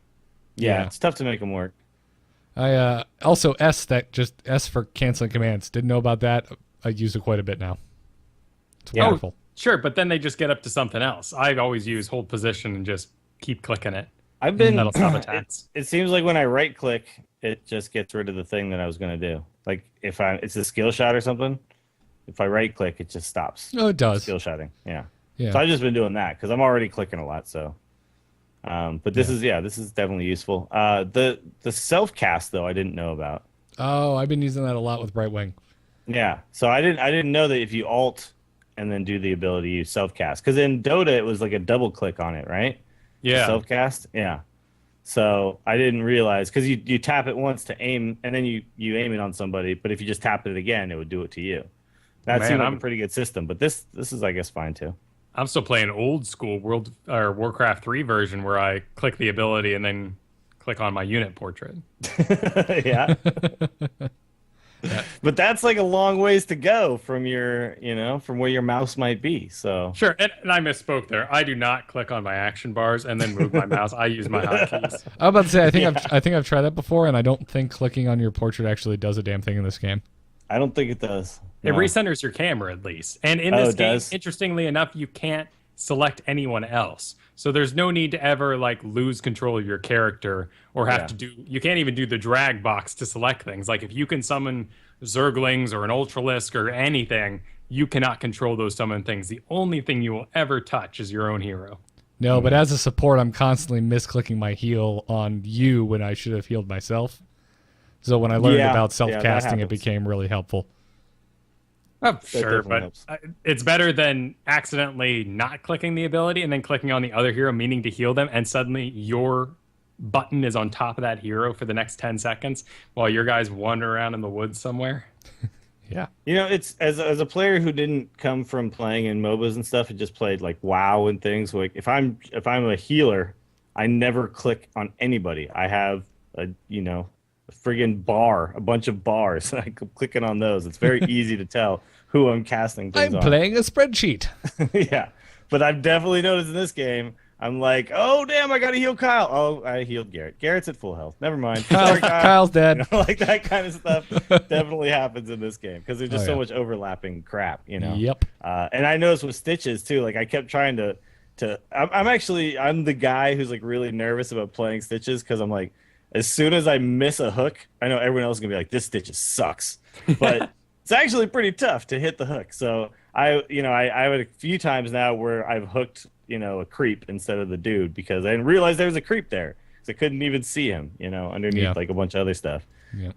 Yeah, it's tough to make them work. I also S for canceling commands. Didn't know about that. I use it quite a bit now. It's wonderful. Sure, but then they just get up to something else. I always use hold position and just keep clicking it. That'll stop attacks. It seems like when I right click, it just gets rid of the thing that I was going to do. Like if it's a skill shot or something, if I right click, it just stops. Oh, it does. Skill shotting. Yeah. So I've just been doing that because I'm already clicking a lot. So, but this is definitely useful. The self cast though, I didn't know about. Oh, I've been using that a lot with Brightwing. Yeah. So I didn't know that if you alt and then do the ability, you self cast. Because in Dota, it was like a double click on it, right? Yeah. Self cast. Yeah. So I didn't realize because you tap it once to aim, and then you aim it on somebody. But if you just tap it again, it would do it to you. That seemed like a pretty good system. But this is, I guess, fine too. I'm still playing old school Warcraft 3 version where I click the ability and then click on my unit portrait. Yeah. But that's like a long ways to go from from where your mouse might be. So sure, and I misspoke there. I do not click on my action bars and then move my mouse. I use my hotkeys. I was about to say I think I've tried that before, and I don't think clicking on your portrait actually does a damn thing in this game. I don't think it does. It recenters your camera at least, and in this game, interestingly enough, you can't select anyone else. So there's no need to ever like lose control of your character or have to do. You can't even do the drag box to select things. Like if you can summon Zerglings or an Ultralisk or anything, you cannot control those summon things. The only thing you will ever touch is your own hero. No, but as a support, I'm constantly misclicking my heal on you when I should have healed myself. So when I learned about self-casting, it became really helpful. Oh, sure, but it's better than accidentally not clicking the ability and then clicking on the other hero, meaning to heal them, and suddenly your button is on top of that hero for the next 10 seconds while your guys wander around in the woods somewhere. Yeah. It's as a player who didn't come from playing in MOBAs and stuff, and just played like WoW and things. Like if I'm a healer, I never click on anybody. I have a friggin' bar, a bunch of bars. I'm clicking on those. It's very easy to tell who I'm casting things on. I'm playing a spreadsheet. Yeah. But I've definitely noticed in this game, I'm like, oh, damn, I got to heal Kyle. Oh, I healed Garrett. Garrett's at full health. Never mind. Sorry, Kyle. Kyle's dead. Like that kind of stuff definitely happens in this game because there's just so much overlapping crap, Yep. And I noticed with Stitches, too. Like, I kept trying to I'm the guy who's, like, really nervous about playing Stitches because I'm like, as soon as I miss a hook, I know everyone else is going to be like, this Stitches sucks. But it's actually pretty tough to hit the hook. So I have a few times now where I've hooked, a creep instead of the dude because I didn't realize there was a creep there. Because I couldn't even see him, underneath like a bunch of other stuff. Yeah.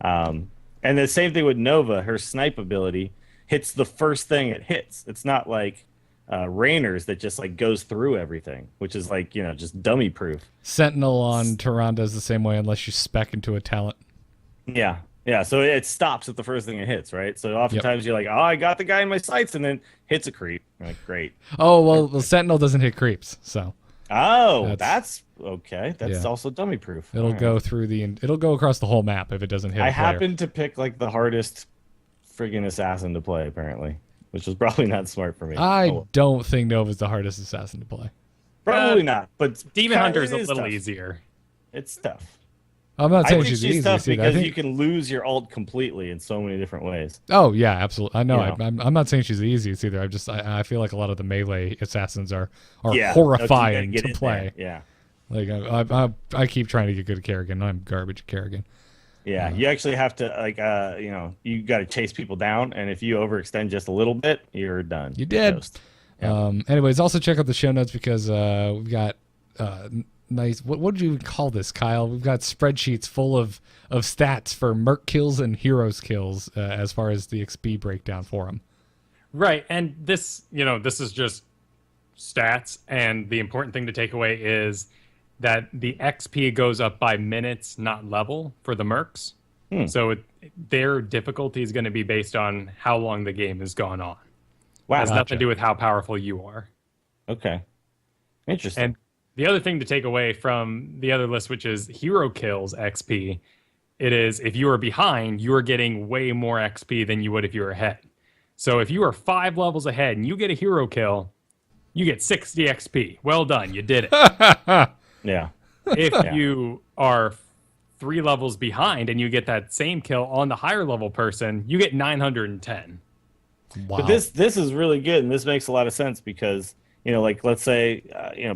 And the same thing with Nova. Her snipe ability hits the first thing it hits. It's not like Rainer's that just like goes through everything, which is like, just dummy proof. Sentinel on Tyrande is the same way unless you spec into a talent. Yeah. Yeah. So it stops at the first thing it hits, right? So oftentimes you're like, oh, I got the guy in my sights, and then hits a creep. You're like, great. Oh, well, Sentinel doesn't hit creeps, so. Oh, that's okay. That's also dummy proof. It'll go through it'll go across the whole map if it doesn't hit a player. Happened to pick like the hardest friggin' assassin to play, apparently, which was probably not smart for me. I don't think Nova's the hardest assassin to play. Probably not, but Demon Hunter's a little easier. It's tough. I'm not saying I think she's easy tough because you can lose your ult completely in so many different ways. Oh yeah, absolutely. I know. I'm not saying she's the easiest either. I feel like a lot of the melee assassins are horrifying to play. Yeah. Like I keep trying to get good at Kerrigan. I'm garbage at Kerrigan. Yeah, you actually have to you got to chase people down, and if you overextend just a little bit, you're done. You did. Yeah. Anyways, also check out the show notes because we've got nice. What do you call this, Kyle? We've got spreadsheets full of stats for merc kills and heroes kills as far as the XP breakdown for them. Right, and this is just stats, and the important thing to take away is that the XP goes up by minutes, not level, for the mercs. So their difficulty is going to be based on how long the game has gone on. Wow, it has nothing to do with how powerful you are. Okay, interesting. And the other thing to take away from the other list, which is hero kills XP, it is if you are behind, you are getting way more XP than you would if you were ahead. So if you are 5 levels ahead and you get a hero kill, you get 60 XP. Well done, you did it. Yeah. If you are 3 levels behind and you get that same kill on the higher level person, you get 910. Wow. But this is really good, and this makes a lot of sense because, like let's say,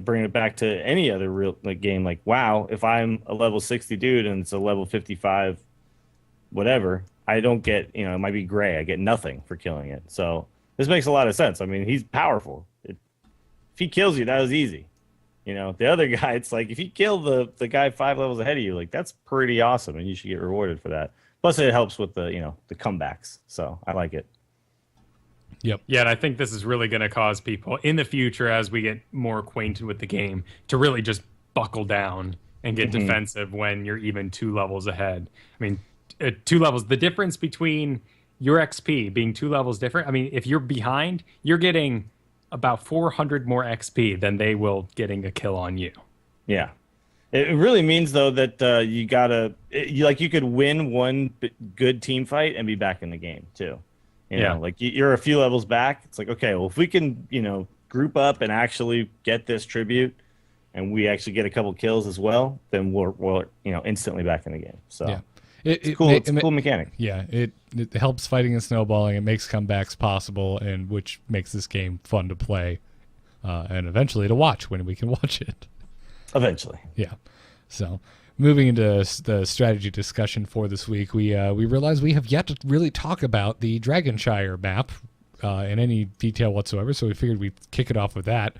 bringing it back to any other real game, like WoW, if I'm a level 60 dude and it's a level 55 whatever, I don't get, it might be gray. I get nothing for killing it. So this makes a lot of sense. I mean, he's powerful. If he kills you, that was easy. The other guy, it's like if you kill the guy 5 levels ahead of you, like that's pretty awesome, and you should get rewarded for that. Plus, it helps with the the comebacks. So I like it. Yep. Yeah, and I think this is really going to cause people in the future, as we get more acquainted with the game, to really just buckle down and get defensive when you're even 2 levels ahead. I mean, 2 levels. The difference between your XP being 2 levels different. I mean, if you're behind, you're getting about 400 more XP than they will getting a kill on you. Yeah. It really means, though, that you could win one good team fight and be back in the game, too. Like you're a few levels back. It's like, okay, well, if we can, group up and actually get this tribute and we actually get a couple kills as well, then we're instantly back in the game. So yeah. It's cool. It's a cool mechanic. Yeah, it helps fighting and snowballing. It makes comebacks possible, and which makes this game fun to play, and eventually to watch when we can watch it. Eventually. Yeah. So moving into the strategy discussion for this week, we realize we have yet to really talk about the Shire map in any detail whatsoever. So we figured we'd kick it off with that.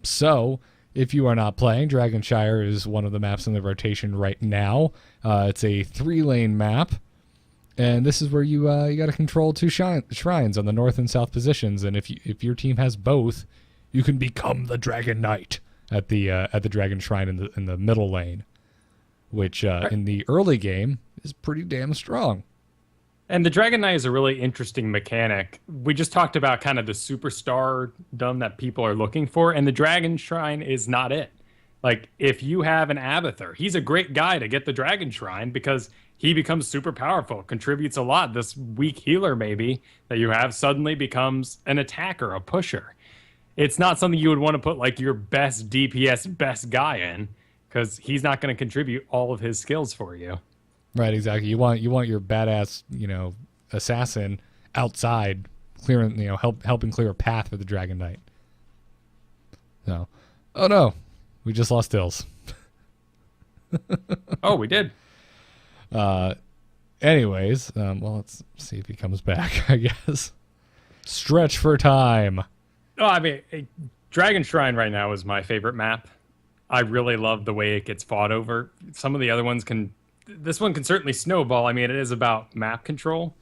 So if you are not playing, Shire is one of the maps in the rotation right now. It's a 3-lane map, and this is where you got to control 2 shrines on the north and south positions. And if your team has both, you can become the Dragon Knight at the Dragon Shrine in the middle lane, which in the early game is pretty damn strong. And the Dragon Knight is a really interesting mechanic. We just talked about kind of the superstardom that people are looking for, and the Dragon Shrine is not it. Like, if you have an Abathur, he's a great guy to get the Dragon Shrine because he becomes super powerful, contributes a lot. This weak healer maybe that you have suddenly becomes an attacker, a pusher. It's not something you would want to put like your best DPS, best guy in, because he's not going to contribute all of his skills for you. Right, exactly. You want your badass, assassin outside, clearing, helping clear a path for the Dragon Knight. So, oh no, we just lost Ills. Oh, we did. Anyways, well, let's see if he comes back. I guess. Stretch for time. Oh, I mean, Dragon Shrine right now is my favorite map. I really love the way it gets fought over. Some of the other ones this one can certainly snowball. I mean, it is about map control,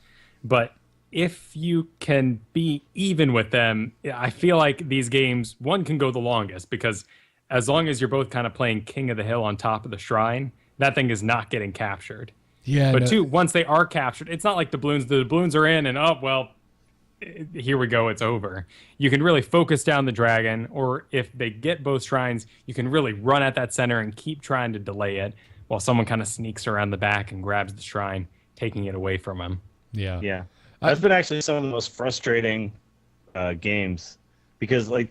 but if you can be even with them, I feel like these games, one can go the longest because as long as you're both kind of playing King of the Hill on top of the shrine, that thing is not getting captured. Yeah. But two, once they are captured, it's not like the balloons. The balloons are in and, oh, well, here we go, it's over. You can really focus down the dragon, or if they get both shrines, you can really run at that center and keep trying to delay it while someone kind of sneaks around the back and grabs the shrine, taking it away from him. Yeah. Yeah. That's been actually some of the most frustrating games because we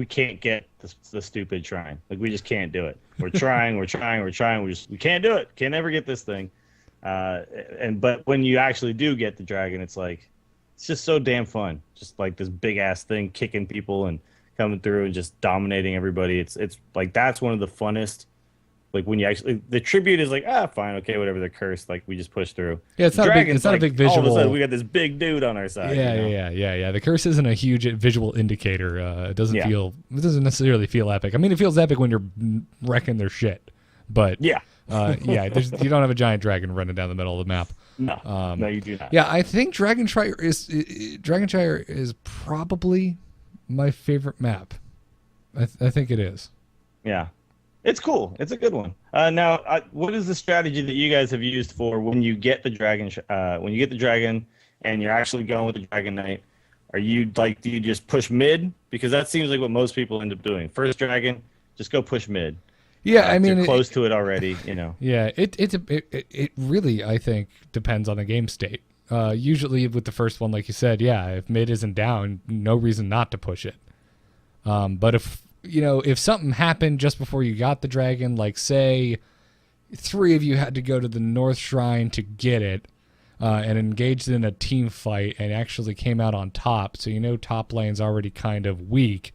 can't get the stupid shrine. Like we just can't do it. We're trying. We can't do it. Can't ever get this thing. But when you actually do get the dragon, it's like it's just so damn fun. Just like this big ass thing kicking people and coming through and just dominating everybody. It's like that's one of the funnest. Like when you actually, the tribute is like, fine, okay, whatever, they're cursed. Like we just push through. Yeah, it's not a big visual. All of a sudden, we got this big dude on our side. Yeah. The curse isn't a huge visual indicator. It doesn't necessarily feel epic. I mean, it feels epic when you're wrecking their shit. But you don't have a giant dragon running down the middle of the map. No, no, you do not. Yeah, I think Shire is probably my favorite map. I think it is. Yeah. It's cool. It's a good one. Now, what is the strategy that you guys have used for when you get the dragon? When you get the dragon and you're actually going with the Dragon Knight, do you just push mid? Because that seems like what most people end up doing. First dragon, just go push mid. Yeah, I mean, you're close to it already. You know. Yeah, it really, I think, depends on the game state. Usually with the first one, like you said, if mid isn't down, no reason not to push it. But if something happened just before you got the dragon, like say 3 of you had to go to the North Shrine to get it, and engaged in a team fight and actually came out on top, so top lane's already kind of weak,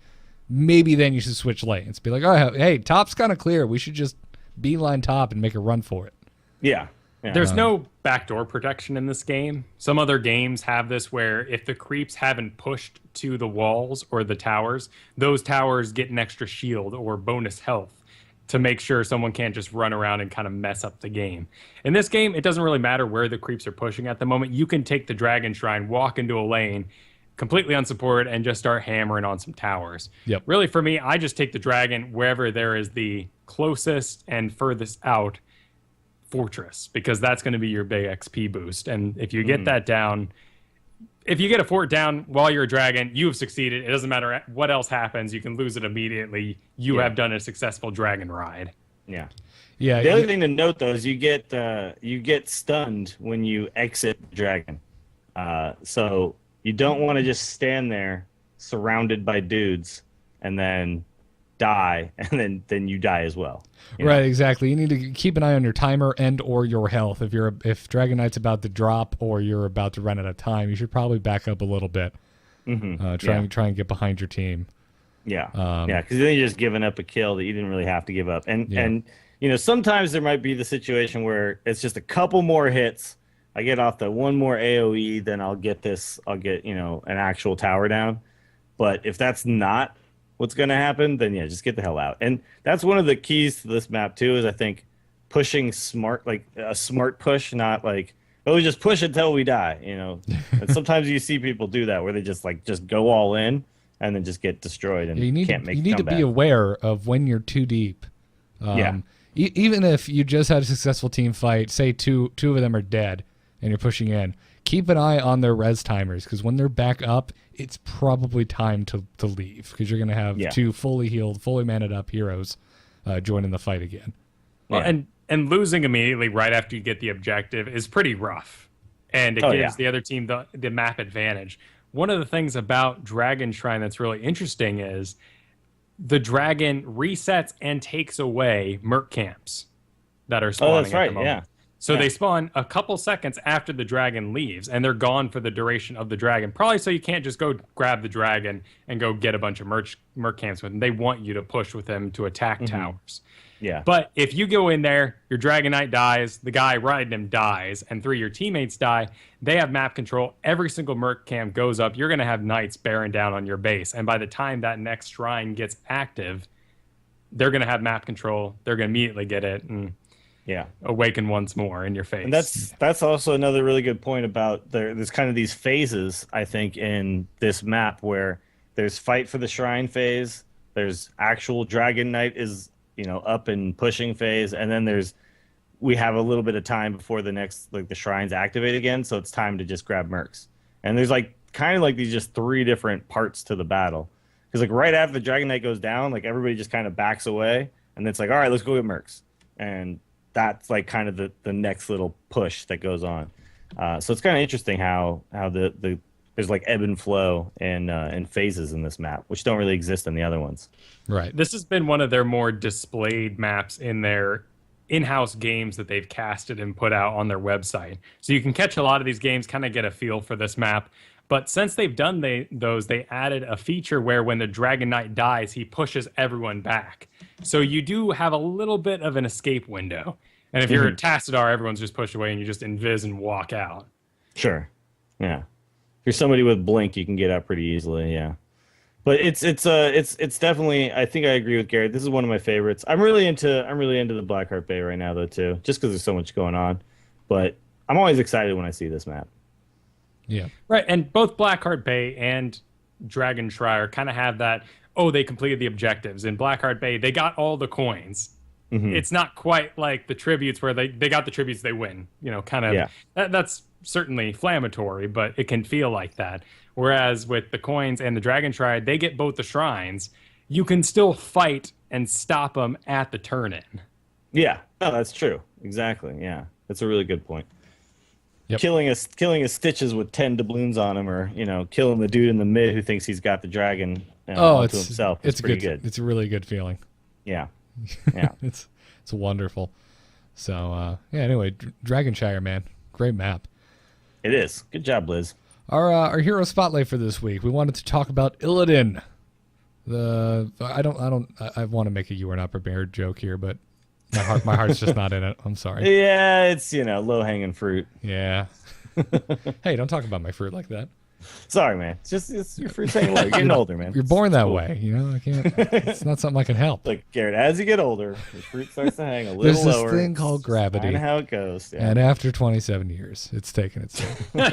maybe then you should switch lanes. Be like, oh, hey, top's kind of clear. We should just beeline top and make a run for it. Yeah. There's no backdoor protection in this game. Some other games have this where if the creeps haven't pushed to the walls or the towers, those towers get an extra shield or bonus health to make sure someone can't just run around and kind of mess up the game. In this game, it doesn't really matter where the creeps are pushing at the moment. You can take the Dragon Shrine, walk into a lane, completely unsupported, and just start hammering on some towers. Yep. Really, for me, I just take the Dragon wherever there is the closest and furthest out fortress, because that's going to be your big XP boost. And if you get that down, if you get a fort down while you're a dragon, you have succeeded. It doesn't matter what else happens. You can lose it immediately. You have done a successful dragon ride. Yeah. Yeah. The other thing to note, though, is you get stunned when you exit the dragon. So you don't want to just stand there surrounded by dudes and then die, and then you die as well. Right, exactly. You need to keep an eye on your timer and or your health. If Dragon Knight's about to drop or you're about to run out of time, you should probably back up a little bit. Try and get behind your team. Yeah, because then you're just giving up a kill that you didn't really have to give up. And sometimes there might be the situation where it's just a couple more hits. I get off the one more AoE, then I'll get an actual tower down. But if that's not what's going to happen, then just get the hell out. And that's one of the keys to this map too, is I think pushing smart, like a smart push, not like, oh, just push until we die, And sometimes you see people do that where they just go all in and then just get destroyed and can't make. You need to be aware of when you're too deep. Even if you just had a successful team fight, say two of them are dead and you're pushing in, keep an eye on their res timers, because when they're back up, it's probably time to leave, because you're going to have 2 fully healed, fully manned up heroes joining the fight again. Well, and losing immediately right after you get the objective is pretty rough, and it gives the other team the map advantage. One of the things about Dragon Shrine that's really interesting is the dragon resets and takes away merc camps that are spawning. Oh, that's right, at the moment. So they spawn a couple seconds after the dragon leaves, and they're gone for the duration of the dragon. Probably so you can't just go grab the dragon and go get a bunch of merc camps with them. They want you to push with them to attack towers. Yeah. But if you go in there, your Dragon Knight dies, the guy riding him dies, and 3 of your teammates die, they have map control. Every single merc camp goes up. You're going to have knights bearing down on your base. And by the time that next shrine gets active, they're going to have map control. They're going to immediately get it and awaken once more in your face. And that's also another really good point about there's kind of these phases, I think, in this map where there's fight for the shrine phase, there's actual Dragon Knight is, up and pushing phase, and then we have a little bit of time before the next, the shrines activate again, so it's time to just grab mercs. And there's kind of these just 3 different parts to the battle. Because right after the Dragon Knight goes down, everybody just kind of backs away, and it's all right, let's go get mercs. And that's kind of the next little push that goes on. So it's kind of interesting how there's ebb and flow and phases in this map, which don't really exist in the other ones. Right. This has been one of their more displayed maps in their in-house games that they've casted and put out on their website. So you can catch a lot of these games, kind of get a feel for this map. But since they've done they added a feature where when the Dragon Knight dies, he pushes everyone back. So you do have a little bit of an escape window. And if you're a Tassadar, everyone's just pushed away and you just invis and walk out. Sure. Yeah. If you're somebody with blink, you can get out pretty easily, yeah. But it's definitely, I think I agree with Garrett. This is one of my favorites. I'm really into the Blackheart Bay right now though too, just because there's so much going on. But I'm always excited when I see this map. Yeah. Right, and both Blackheart Bay and Dragon Shire kind of have that, they completed the objectives. In Blackheart Bay, they got all the coins. Mm-hmm. It's not quite like the tributes where they got the tributes, they win. That's certainly inflammatory, but it can feel like that. Whereas with the coins and the Dragon Shire, they get both the shrines. You can still fight and stop them at the turn-in. Yeah, no, that's true. Exactly, yeah. That's a really good point. Yep. Killing a Stitches with 10 doubloons on him, or killing the dude in the mid who thinks he's got the dragon to himself. It's pretty good. It's a really good feeling. Yeah, it's wonderful. So anyway, Dragonshire, man, great map. It is. Good job, Liz. Our hero spotlight for this week. We wanted to talk about Illidan. I want to make a "you were not prepared" joke here, but my heart's just not in it. I'm sorry. Yeah, it's low hanging fruit. Yeah. Hey, don't talk about my fruit like that. Sorry, man. It's your fruit's hanging low. You're getting older, man. You're born that way. I can't. It's not something I can help. Look, Garrett, as you get older, your fruit starts to hang a little There's lower. There's this thing called gravity. Kind of how it goes. Yeah. And after 27 years, it's taken its toll.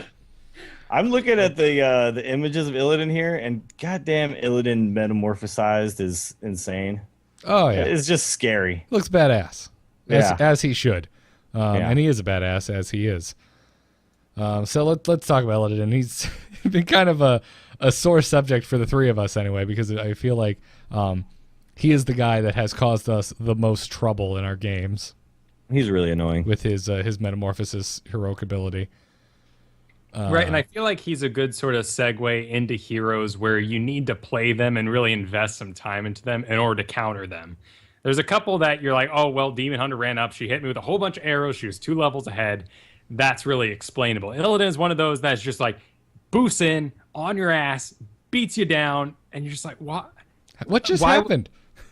I'm looking at the images of Illidan here, and goddamn, Illidan metamorphosized is insane. Oh yeah, it's just scary. Looks badass, as he should, and he is a badass as he is. So let's talk about Illidan. He's been kind of a sore subject for the three of us anyway, because I feel like he is the guy that has caused us the most trouble in our games. He's really annoying with his metamorphosis heroic ability. Right, and I feel like he's a good sort of segue into heroes where you need to play them and really invest some time into them in order to counter them. There's a couple that you're like, oh, well, Demon Hunter ran up. She hit me with a whole bunch of arrows. She was 2 levels ahead. That's really explainable. Illidan is one of those that's just like boosts in on your ass, beats you down, and you're just like, what? What just happened?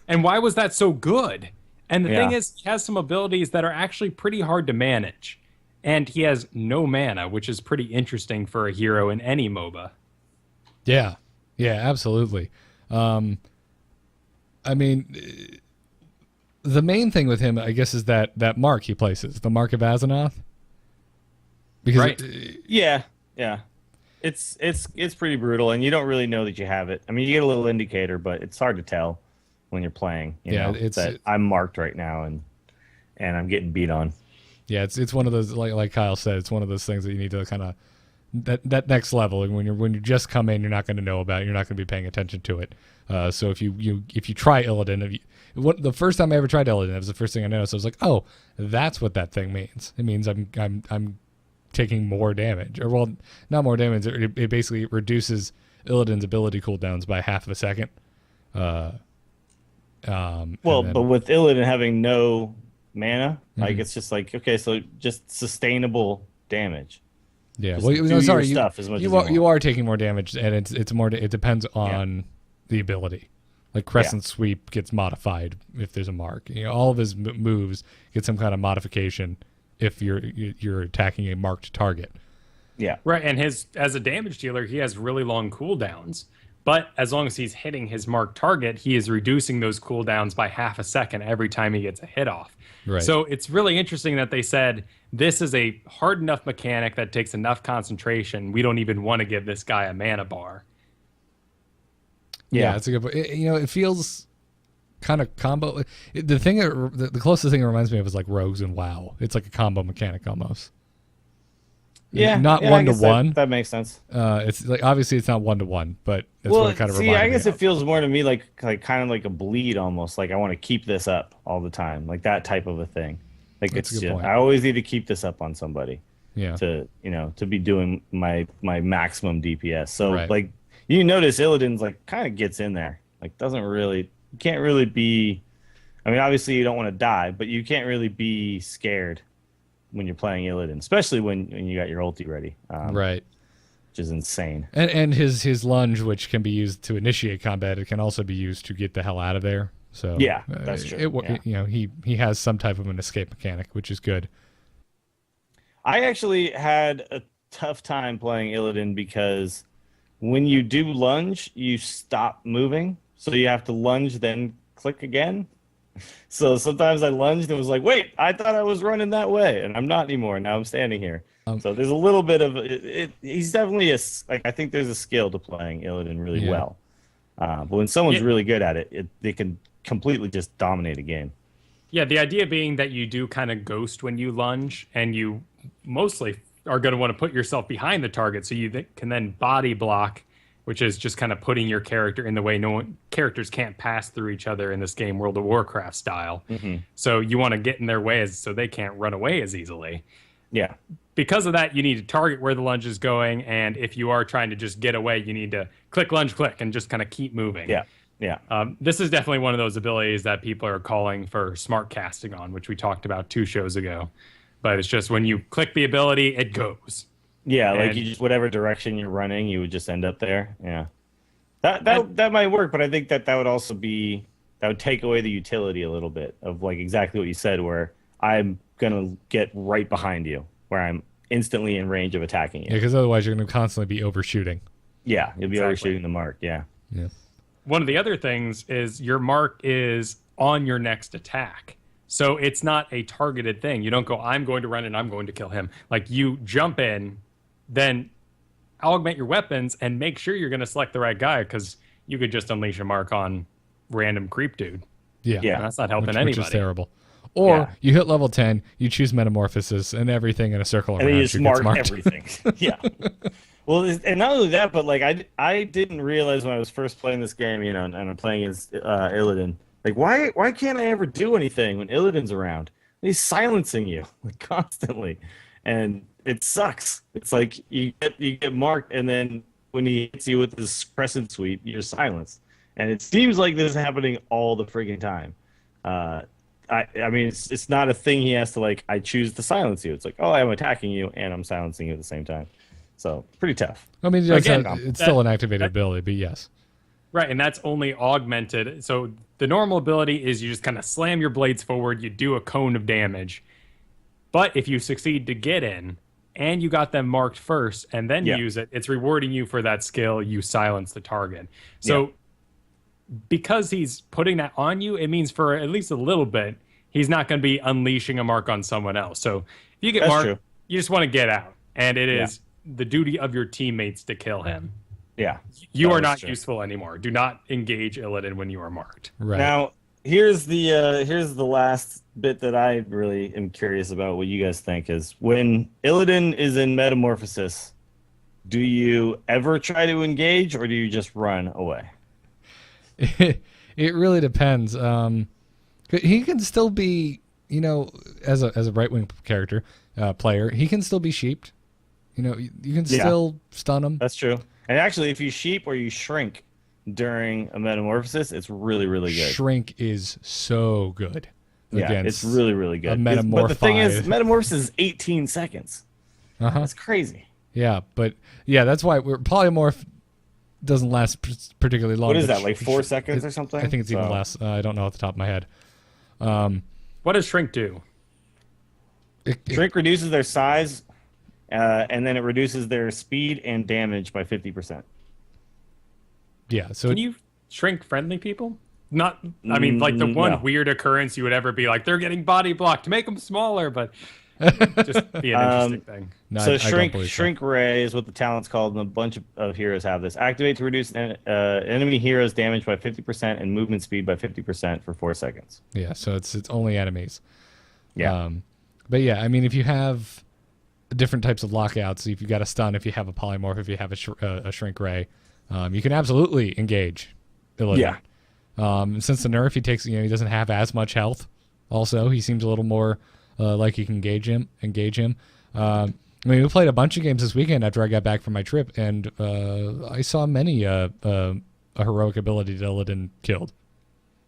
And why was that so good? And the thing is, he has some abilities that are actually pretty hard to manage. And he has no mana, which is pretty interesting for a hero in any MOBA. Yeah, absolutely. I mean, the main thing with him, I guess, is that mark he places, the Mark of Azeroth. Because right. Yeah. It's pretty brutal, and you don't really know that you have it. I mean, you get a little indicator, but it's hard to tell when you're playing. You know, that I'm marked right now, and I'm getting beat on. Yeah, it's one of those, like Kyle said, it's one of those things that you need to kind of that next level. And when you just come in, you're not going to know about it. You're not going to be paying attention to it. So if you try Illidan, the first time I ever tried Illidan, it was the first thing I noticed. I was like, oh, that's what that thing means. It means I'm taking more damage, or well, not more damage. It basically reduces Illidan's ability cooldowns by half of a second. But with Illidan having no mana, like it's just like, okay, so just sustainable damage. Yeah, you are taking more damage, and it's more. It depends on the ability. Like Crescent Sweep gets modified if there's a mark. All of his moves get some kind of modification if you're attacking a marked target. Yeah, right. And as a damage dealer, he has really long cooldowns, But as long as he's hitting his marked target, he is reducing those cooldowns by half a second every time he gets a hit off. Right. So it's really interesting that they said this is a hard enough mechanic that takes enough concentration. We don't even want to give this guy a mana bar. Yeah, it's a good point. It feels kind of combo. The closest thing it reminds me of is like Rogues and WoW. It's like a combo mechanic almost. Yeah, not I one to guess one. That makes sense. It's like obviously it's not 1-to-1, but that's what it kind of reminds me. I guess it feels more to me like kind of like a bleed almost. Like I want to keep this up all the time, like that type of a thing. Like That's a it's good just, point. I always need to keep this up on somebody. Yeah. To be doing my maximum DPS. So Right. like you notice Illidan's like kind of gets in there. Like you can't really be. I mean, obviously you don't want to die, but you can't really be scared when you're playing Illidan, especially when you got your ulti ready. Right. Which is insane. And his lunge, which can be used to initiate combat, it can also be used to get the hell out of there. So Yeah, that's true. He has some type of an escape mechanic, which is good. I actually had a tough time playing Illidan because when you do lunge, you stop moving. So you have to lunge, then click again. So sometimes I lunged and was like, wait, I thought I was running that way. And I'm not anymore. Now I'm standing here. So there's a little bit of it. He's definitely I think there's a skill to playing Illidan really well. But when someone's really good at it, they can completely just dominate a game. Yeah, the idea being that you do kind of ghost when you lunge, and you mostly are going to want to put yourself behind the target so you can then body block, which is just kind of putting your character in the way characters can't pass through each other in this game, World of Warcraft style. Mm-hmm. So you want to get in their way so they can't run away as easily. Yeah. Because of that, you need to target where the lunge is going, and if you are trying to just get away, you need to click, lunge, click, and just kind of keep moving. Yeah. Yeah. This is definitely one of those abilities that people are calling for smart casting on, which we talked about 2 shows ago. But it's just when you click the ability, it goes. Yeah, like you just whatever direction you're running, you would just end up there. Yeah. That might work, but I think that would also that would take away the utility a little bit of like exactly what you said, where I'm gonna get right behind you, where I'm instantly in range of attacking you. Yeah, because otherwise you're going to constantly be overshooting. Yeah, you'll be overshooting the mark. Yeah. Yeah. One of the other things is your mark is on your next attack. So it's not a targeted thing. You don't go, I'm going to run and I'm going to kill him. Like you jump in, then augment your weapons and make sure you're going to select the right guy, because you could just unleash a mark on random creep dude. Yeah. And that's not helping anybody. Which is terrible. Or you hit level 10, you choose Metamorphosis, and everything in a circle around and you you just gets mark marked. everything. Yeah. Well, and not only that, but like I didn't realize when I was first playing this game, and I'm playing as Illidan, like why can't I ever do anything when Illidan's around? He's silencing you like constantly, and it sucks. It's like you get marked, and then when he hits you with this crescent sweep, you're silenced, and it seems like this is happening all the freaking time. I mean, it's not a thing he has to like. I choose to silence you. It's like, oh, I'm attacking you and I'm silencing you at the same time. So pretty tough. I mean, it's still an activated ability, but yes. Right, and that's only augmented. So the normal ability is you just kind of slam your blades forward, you do a cone of damage. But if you succeed to get in, and you got them marked first, and then use it, it's rewarding you for that skill, you silence the target. So because he's putting that on you, it means for at least a little bit, he's not going to be unleashing a mark on someone else. So if you get marked, you just want to get out. And it is the duty of your teammates to kill him. Yeah. You are not useful anymore. Do not engage Illidan when you are marked. Right. Now, here's the last bit that I really am curious about what you guys think is when Illidan is in Metamorphosis, do you ever try to engage or do you just run away? It really depends. He can still be, as a right wing character player, he can still be sheeped. You can still stun him. That's true. And actually, if you sheep or you shrink during a Metamorphosis, it's really, really good. Shrink is so good. Yeah, it's really, really good. But the thing is, Metamorphosis is 18 seconds. That's crazy. Yeah, but that's why polymorph doesn't last particularly long. What is that, like 4 seconds or something? I think it's even less. I don't know off the top of my head. What does shrink do? Shrink reduces their size, and then it reduces their speed and damage by 50%. Yeah. So Can you shrink friendly people? Not, I mean, like the one No. weird occurrence you would ever be like, they're getting body blocked to make them smaller, but just be an interesting thing. No, So I don't believe so. shrink ray is what the talent's called, and a bunch of heroes have this. Activate to reduce enemy heroes' damage by 50% and movement speed by 50% for 4 seconds. Yeah, so it's only enemies. Yeah. But yeah, I mean, if you have different types of lockouts, if you've got a stun, if you have a polymorph, if you have a shrink ray, you can absolutely engage Illidan. Yeah. Since the nerf, he doesn't have as much health. Also, he seems a little more like you can engage him. I mean, we played a bunch of games this weekend after I got back from my trip, and I saw many a heroic ability that Illidan killed.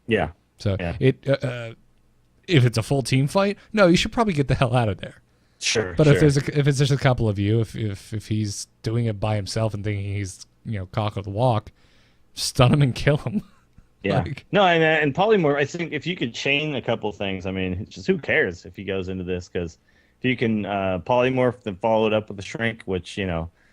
Yeah. So Yeah. if it's a full team fight, no, you should probably get the hell out of there. Sure. But sure. if it's just a couple of you, if he's doing it by himself and thinking he's cock of the walk, stun him and kill him. Yeah. Like- No, and polymorph, I think if you could chain a couple things, I mean, just who cares if he goes into this? Because if you can polymorph and follow it up with a shrink, which,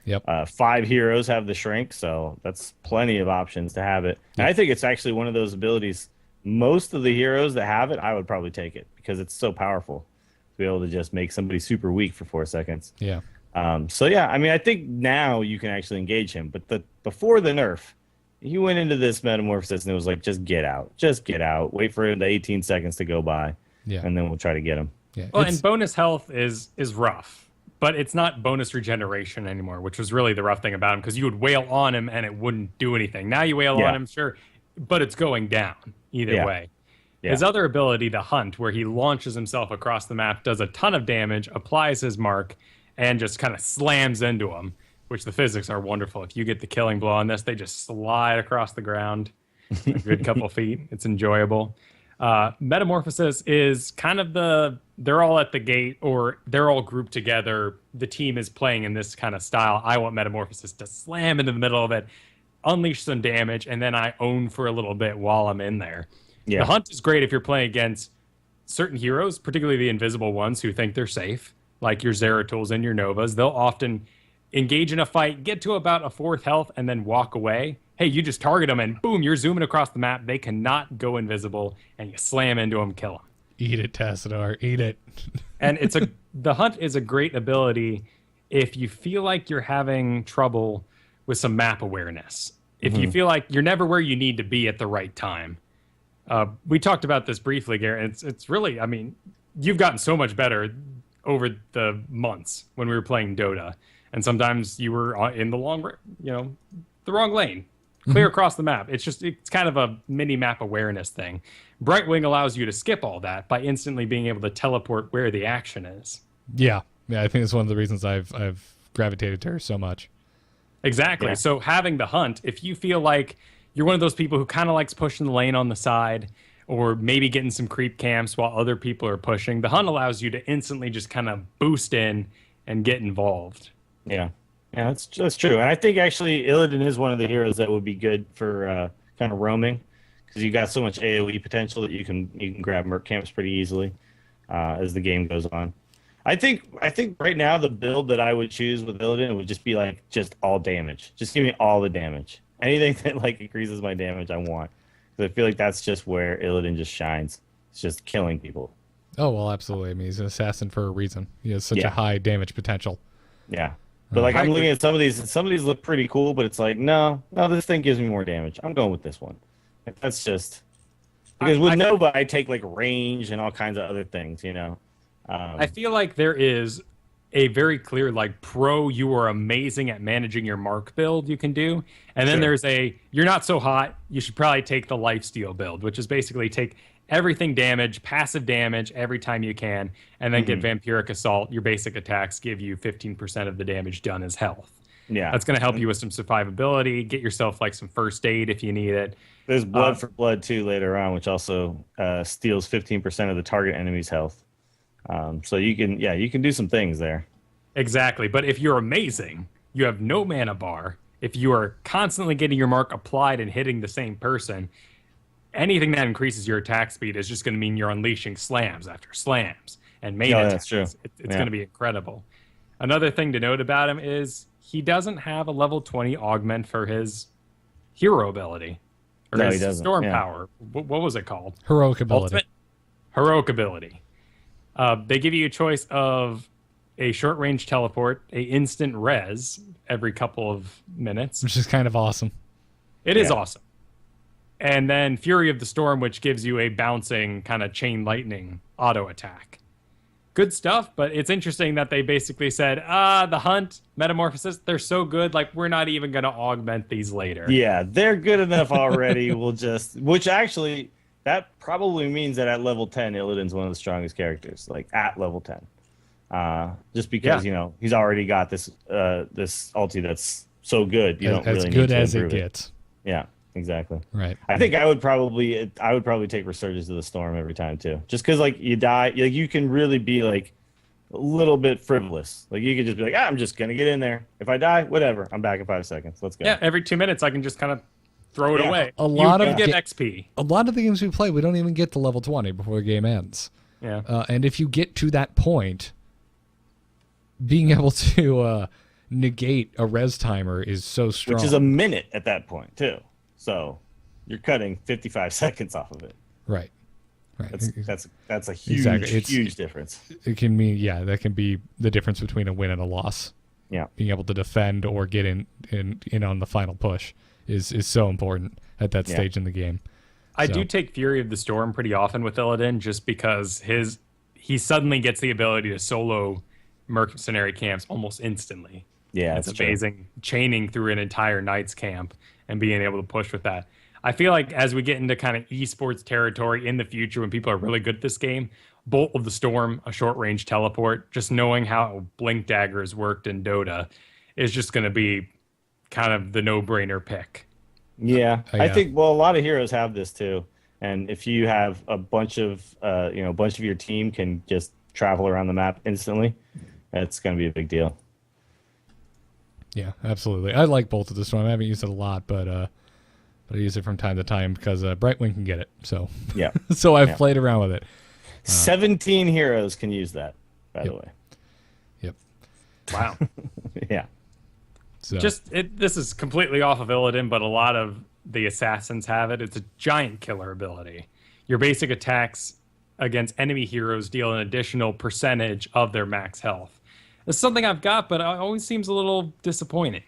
Yep. 5 heroes have the shrink, so that's plenty of options to have it. And I think it's actually one of those abilities. Most of the heroes that have it, I would probably take it because it's so powerful to be able to just make somebody super weak for 4 seconds. Yeah. So yeah, I mean, I think now you can actually engage him, but before the nerf, he went into this metamorphosis and it was like, just get out, wait for the 18 seconds to go by, Yeah. and then we'll try to get him. Yeah. Well, It's- and bonus health is rough, but it's not bonus regeneration anymore, which was really the rough thing about him because you would wail on him and it wouldn't do anything. Now you wail Yeah. on him, sure, but it's going down either Yeah. way. Yeah. His other ability, the hunt, where he launches himself across the map, does a ton of damage, applies his mark, and just kind of slams into him, which the physics are wonderful. If you get the killing blow on this, they just slide across the ground a good couple feet. It's enjoyable. Metamorphosis is kind of they're all at the gate or they're all grouped together. The team is playing in this kind of style. I want Metamorphosis to slam into the middle of it, unleash some damage, and then I own for a little bit while I'm in there. Yeah. The hunt is great if you're playing against certain heroes, particularly the invisible ones who think they're safe, like your Zaratuls and your Novas. They'll often engage in a fight, get to about a 4th health, and then walk away. Hey, you just target them, and boom, you're zooming across the map. They cannot go invisible, and you slam into them, kill them. Eat it, Tassadar. Eat it. And the hunt is a great ability if you feel like you're having trouble with some map awareness. If you feel like you're never where you need to be at the right time. We talked about this briefly, Garrett. It's really, I mean, you've gotten so much better over the months when we were playing Dota, and sometimes you were in the the wrong lane, clear across the map. It's kind of a mini map awareness thing. Brightwing allows you to skip all that by instantly being able to teleport where the action is. Yeah. I think it's one of the reasons I've gravitated to her so much. Exactly. Yeah. So having the hunt, if you feel like you're one of those people who kind of likes pushing the lane on the side or maybe getting some creep camps while other people are pushing, the hunt allows you to instantly just kind of boost in and get involved. Yeah. Yeah, that's true. And I think actually Illidan is one of the heroes that would be good for kind of roaming because you got so much AoE potential that you can grab merc camps pretty easily as the game goes on. I think right now the build that I would choose with Illidan would just be like just all damage. Just give me all the damage. Anything that like increases my damage, I want. Because I feel like that's just where Illidan just shines. It's just killing people. Oh, well, absolutely. I mean, he's an assassin for a reason. He has such a high damage potential. Yeah. But like I'm looking at some of these look pretty cool, but it's like, no, this thing gives me more damage. I'm going with this one. That's just because with Nova I take like range and all kinds of other things, I feel like there is a very clear like you are amazing at managing your mark build you can do, and then there's you're not so hot, you should probably take the lifesteal build, which is basically take everything damage, passive damage every time you can, and then get Vampiric Assault. Your basic attacks give you 15% of the damage done as health. Yeah. That's going to help you with some survivability, get yourself like some first aid if you need it. There's blood for blood too later on, which also steals 15% of the target enemy's health. So you can do some things there. Exactly. But if you're amazing, you have no mana bar, if you are constantly getting your mark applied and hitting the same person, anything that increases your attack speed is just going to mean you're unleashing slams after slams and main attacks. That's true. It's going to be incredible. Another thing to note about him is he doesn't have a level 20 augment for his hero ability. Or No, his he doesn't. storm Yeah. power. What was it called? Heroic ability. Ultimate heroic ability. They give you a choice of a short range teleport, a instant res every couple of minutes. Which is kind of awesome. It is awesome. And then Fury of the Storm, which gives you a bouncing kind of chain lightning auto attack. Good stuff, but it's interesting that they basically said, the hunt, metamorphosis, they're so good, like we're not even going to augment these later. Yeah, they're good enough already. Which actually, that probably means that at level 10, Illidan's one of the strongest characters, like at level 10. Just because, he's already got this ulti that's so good. You don't as really good need to as it improve gets. Yeah, exactly. Right. I think I would probably take Resurgence of the Storm every time too. Just because like you die, like you can really be like a little bit frivolous. Like you could just be like, I'm just gonna get in there. If I die, whatever. I'm back in 5 seconds. Let's go. Yeah, every 2 minutes I can just kind of throw it away. A lot you of get XP. A lot of the games we play, we don't even get to level 20 before the game ends. Yeah. And if you get to that point, being able to negate a res timer is so strong. Which is a minute at that point too. So you're cutting 55 seconds off of it. Right. That's a huge difference. It can mean, that can be the difference between a win and a loss. Yeah. Being able to defend or get in on the final push is so important at that stage in the game. I do take Fury of the Storm pretty often with Illidan just because he suddenly gets the ability to solo mercenary camps almost instantly. Yeah, it's amazing. Chaining through an entire Knights camp and being able to push with that. I feel like as we get into kind of esports territory in the future when people are really good at this game, Bolt of the Storm, a short-range teleport, just knowing how Blink Daggers worked in Dota is just going to be kind of the no-brainer pick. Yeah, I think, a lot of heroes have this too. And if you have a bunch of your team can just travel around the map instantly, that's going to be a big deal. Yeah, absolutely. I like Bolt of the Storm. I haven't used it a lot, but I use it from time to time because Brightwing can get it. So yeah, so I've played around with it. 17 heroes can use that, by the way. Yep. Wow. Yeah. So. This is completely off of Illidan, but a lot of the assassins have it. It's a giant killer ability. Your basic attacks against enemy heroes deal an additional percentage of their max health. It's something I've got, but it always seems a little disappointing.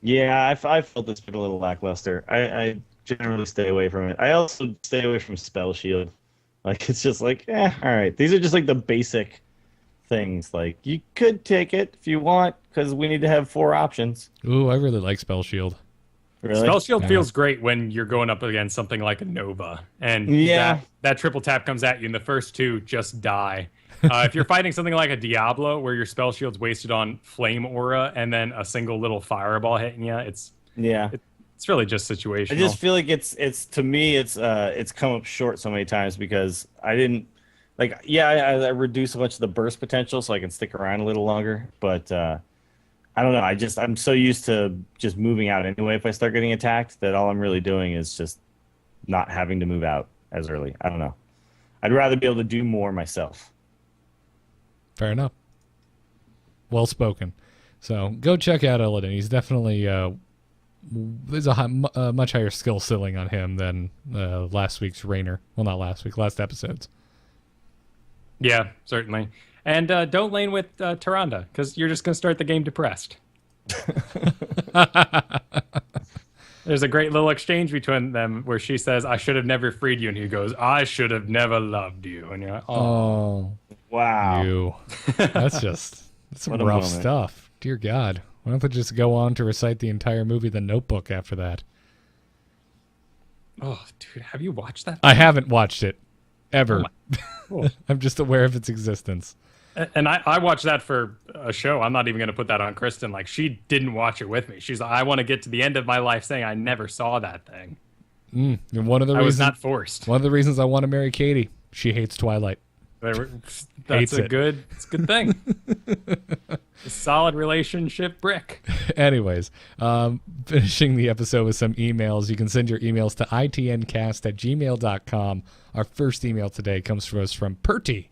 Yeah, I felt it's been a little lackluster. I generally stay away from it. I also stay away from Spell Shield. Like, it's just like, all right. These are just like the basic things. Like, you could take it if you want, because we need to have 4 options. Ooh, I really like Spell Shield. Really? Spell Shield feels great when you're going up against something like a Nova. And that triple tap comes at you, and the first 2 just die. If you're fighting something like a Diablo, where your Spell Shield's wasted on Flame Aura, and then a single little fireball hitting you, it's really just situational. I just feel like it's to me it's come up short so many times because I didn't I reduce a bunch of the burst potential so I can stick around a little longer, but I don't know. I'm so used to just moving out anyway if I start getting attacked that all I'm really doing is just not having to move out as early. I don't know. I'd rather be able to do more myself. Fair enough. Well spoken. So go check out Illidan. He's definitely there's a much higher skill ceiling on him than last week's Rainer. Well, not last week, last episodes. Yeah, certainly. And don't lane with Tyrande, because you're just going to start the game depressed. There's a great little exchange between them where she says, I should have never freed you. And he goes, I should have never loved you. And you're like, oh. Wow. That's some rough stuff. Dear God. Why don't they just go on to recite the entire movie The Notebook after that? Oh, dude, have you watched that? I haven't watched it. Ever. Oh I'm just aware of its existence. And I watched that for a show. I'm not even going to put that on Kristen. Like, she didn't watch it with me. She's like, I want to get to the end of my life saying I never saw that thing. And one of the I was not forced. One of the reasons I want to marry Katie, she hates Twilight. That's a good thing. A solid relationship brick. Anyways, finishing the episode with some emails. You can send your emails to itncast@gmail.com. Our first email today comes from us from Perty.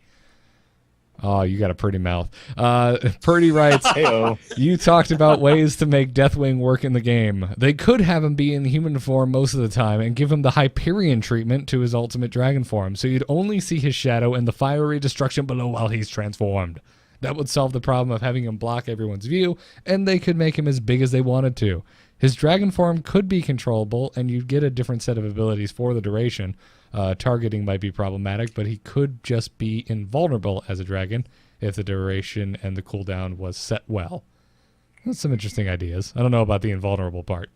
Oh, you got a pretty mouth. Purdy writes, Heyo. you talked about ways to make Deathwing work in the game. They could have him be in human form most of the time and give him the Hyperion treatment to his ultimate dragon form, so you'd only see his shadow and the fiery destruction below while he's transformed. That would solve the problem of having him block everyone's view, and they could make him as big as they wanted to. His dragon form could be controllable, and you'd get a different set of abilities for the duration. Targeting might be problematic, but he could just be invulnerable as a dragon if the duration and the cooldown was set well. That's some interesting ideas. I don't know about the invulnerable part.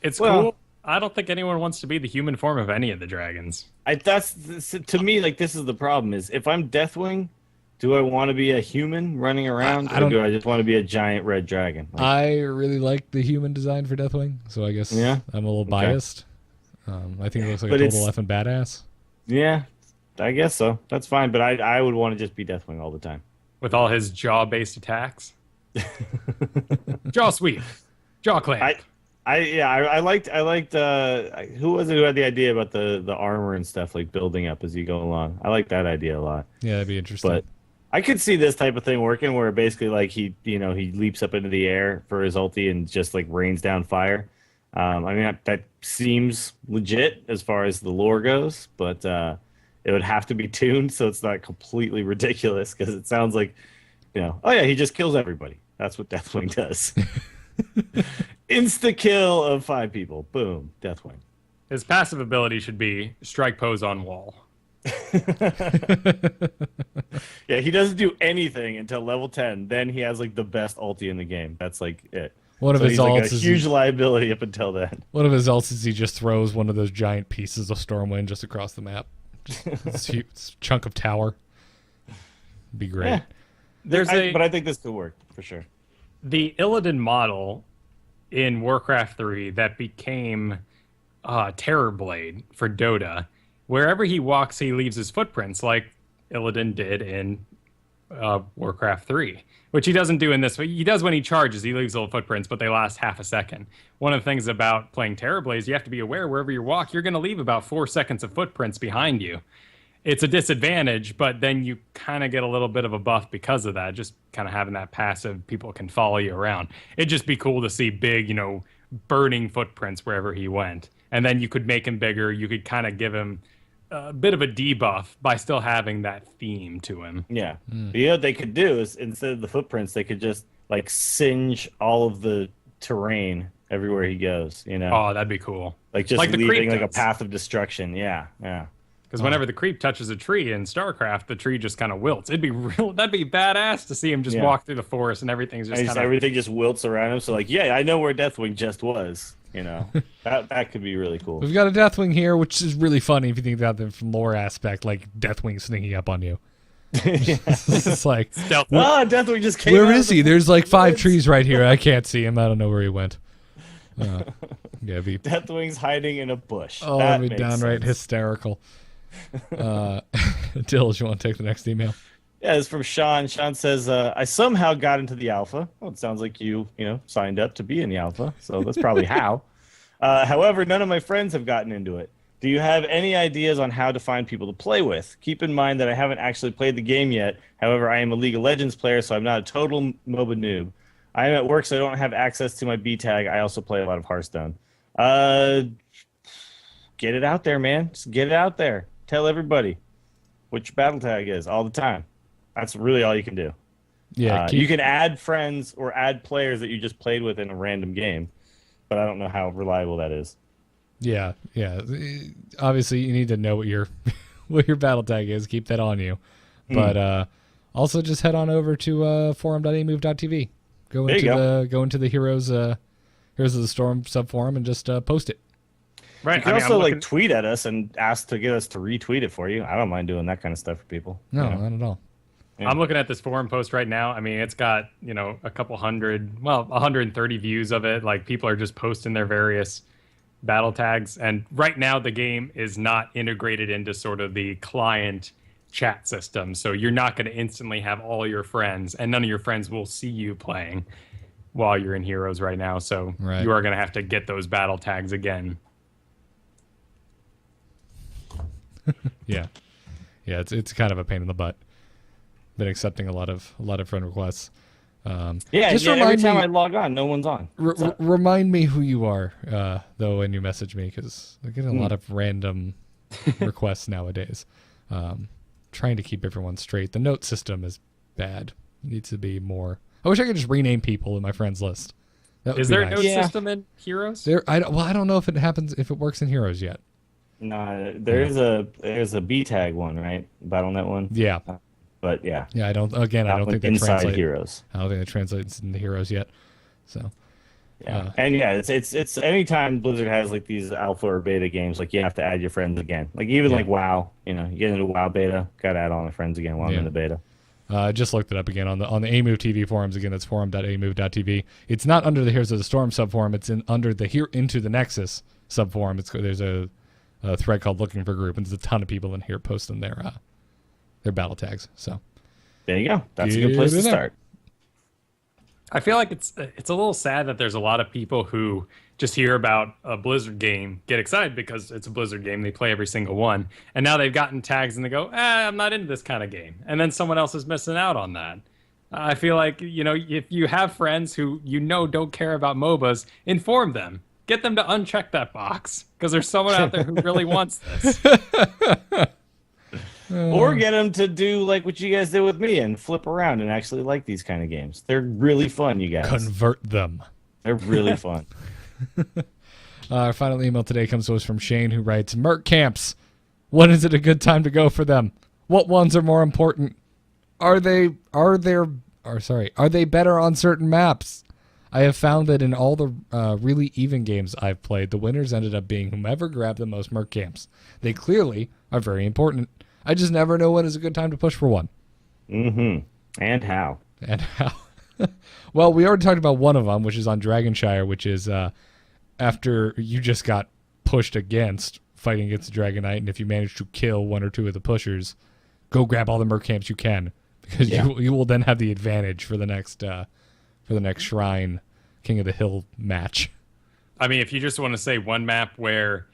It's cool. I don't think anyone wants to be the human form of any of the dragons. To me, like, this is the problem, is if I'm Deathwing, do I want to be a human running around, or do I just want to be a giant red dragon? Like, I really like the human design for Deathwing, so I guess I'm a little biased. I think it looks like a total effing badass. Yeah, I guess so. That's fine, but I would want to just be Deathwing all the time. With all his jaw-based attacks. Jaw sweep. Jaw clamp. I liked who was it who had the idea about the armor and stuff, like building up as you go along? I like that idea a lot. Yeah, that'd be interesting. But I could see this type of thing working where basically like he leaps up into the air for his ulti and just like rains down fire. I mean that seems legit as far as the lore goes, but it would have to be tuned so it's not completely ridiculous, because it sounds like, oh yeah, he just kills everybody. That's what Deathwing does. Insta kill of 5 people. Boom, Deathwing. His passive ability should be strike pose on wall. Yeah, he doesn't do anything until level 10. Then he has like the best ulti in the game. That's like it. One of his ults like a huge liability up until then. One of his ults is he just throws one of those giant pieces of Stormwind just across the map. Just this huge chunk of tower. Be great. Yeah. But I think this could work for sure. The Illidan model in Warcraft 3 that became Terrorblade for Dota. Wherever he walks, he leaves his footprints, like Illidan did in Warcraft 3, which he doesn't do in this. He does when he charges. He leaves little footprints, but they last half a second. One of the things about playing Terrorblade is you have to be aware wherever you walk, you're going to leave about 4 seconds of footprints behind you. It's a disadvantage, but then you kind of get a little bit of a buff because of that, just kind of having that passive, people can follow you around. It'd just be cool to see big, burning footprints wherever he went. And then you could make him bigger. You could kind of give him a bit of a debuff by still having that theme to him. Yeah. What they could do is, instead of the footprints, they could just like singe all of the terrain everywhere he goes, Oh, that'd be cool. Like just leaving like a path of destruction. Yeah. Because whenever the creep touches a tree in StarCraft, the tree just kind of wilts. That'd be badass to see him just walk through the forest and everything's just kind of... Everything just wilts around him. So like, yeah, I know where Deathwing just was. That could be really cool. We've got a Deathwing here, which is really funny if you think about it from lore aspect, like Deathwing sneaking up on you. It's like, Deathwing just came. Where is he? There's like 5 trees right here. I can't see him. I don't know where he went. Deathwing's hiding in a bush. Oh, that'd be downright hysterical. Dills, you want to take the next email? Yeah, it's from Sean. Sean says, I somehow got into the alpha. Well, it sounds like you signed up to be in the alpha, so that's probably how. However, none of my friends have gotten into it. Do you have any ideas on how to find people to play with? Keep in mind that I haven't actually played the game yet. However, I am a League of Legends player, so I'm not a total MOBA noob. I am at work, so I don't have access to my B tag. I also play a lot of Hearthstone. Get it out there, man. Just get it out there. Tell everybody what your battle tag is all the time. That's really all you can do. Yeah, you can add friends or add players that you just played with in a random game, but I don't know how reliable that is. Yeah. Obviously, you need to know what your battle tag is. Keep that on you. But also just head on over to forum.amove.tv. Go into the Heroes of the Storm subforum and just post it. Right. You can also tweet at us and ask to get us to retweet it for you. I don't mind doing that kind of stuff for people. No, not at all. Yeah. I'm looking at this forum post right now. I mean, it's got, a couple hundred, 130 views of it. Like, people are just posting their various battle tags. And right now, the game is not integrated into sort of the client chat system. So you're not going to instantly have all your friends, and none of your friends will see you playing while you're in Heroes right now. So you are going to have to get those battle tags again. Yeah, it's kind of a pain in the butt. been accepting a lot of friend requests. Just every time I log on, no one's on. Remind me who you are, though, when you message me, because I get a lot of random requests nowadays. Trying to keep everyone straight. The note system is bad. It needs to be more. I wish I could just rename people in my friends list. Is there a note system in Heroes? I don't know if it works in Heroes yet. No, there's a B tag one, right? BattleNet one. Yeah. But yeah. Yeah, I don't think they inside translate Heroes. I don't think it translates into Heroes yet. So. Yeah, and it's anytime Blizzard has like these alpha or beta games, like you have to add your friends again. Like even like WoW, you get into WoW beta, gotta add all my friends again while I'm in the beta. I just looked it up again on the AMU TV forums. Again, that's forum.amu.tv. It's not under the Heroes of the Storm subforum. It's under the Into the Nexus subforum. There's a thread called Looking for Group, and there's a ton of people in here posting their battle tags. So there you go. That's a good place to start. I feel like it's a little sad that there's a lot of people who just hear about a Blizzard game, get excited because it's a Blizzard game, they play every single one, and now they've gotten tags and they go, I'm not into this kind of game. And then someone else is missing out on that. I feel like, if you have friends who don't care about MOBAs, inform them. Get them to uncheck that box because there's someone out there who really wants this. Or get them to do like what you guys did with me and flip around and actually like these kind of games. They're really fun, you guys. Convert them. They're really fun. Our final email today comes to us from Shane, who writes, Merc camps. When is it a good time to go for them? What ones are more important? Are they better on certain maps? I have found that in all the really even games I've played, the winners ended up being whomever grabbed the most merc camps. They clearly are very important. I just never know when is a good time to push for one. Mm-hmm. And how. Well, we already talked about one of them, which is on Shire, which is after you just got pushed against, fighting against the Dragon Knight, and if you manage to kill one or two of the pushers, go grab all the merc camps you can, because you will then have the advantage for the next Shrine King of the Hill match. I mean, if you just want to say one map where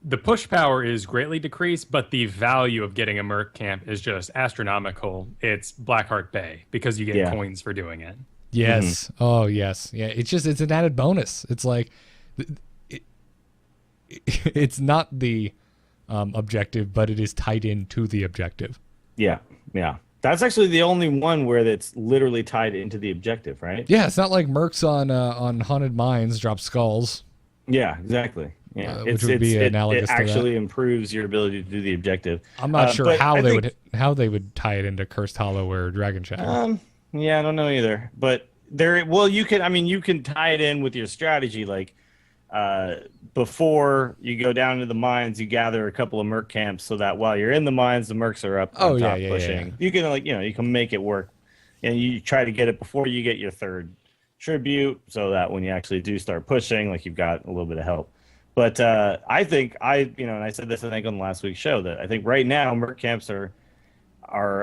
the push power is greatly decreased, but the value of getting a merc camp is just astronomical, it's Blackheart Bay, because you get coins for doing it. Yes. Mm-hmm. Oh, yes. Yeah. It's an added bonus. It's like, it's not the objective, but it is tied into the objective. Yeah. Yeah. That's actually the only one where that's literally tied into the objective, right? Yeah. It's not like mercs on Haunted Mines drop skulls. Yeah, exactly. Yeah, which would be analogous to that. It actually improves your ability to do the objective. I'm not sure how they would tie it into Cursed Hollow or Dragonshire. Yeah, I don't know either. But you can tie it in with your strategy. Like before you go down to the mines, you gather a couple of merc camps so that while you're in the mines, the mercs are up on top pushing. Yeah. You can you can make it work, and you try to get it before you get your third tribute, so that when you actually do start pushing, like you've got a little bit of help. But I think and I said this on last week's show, that I think right now merc camps are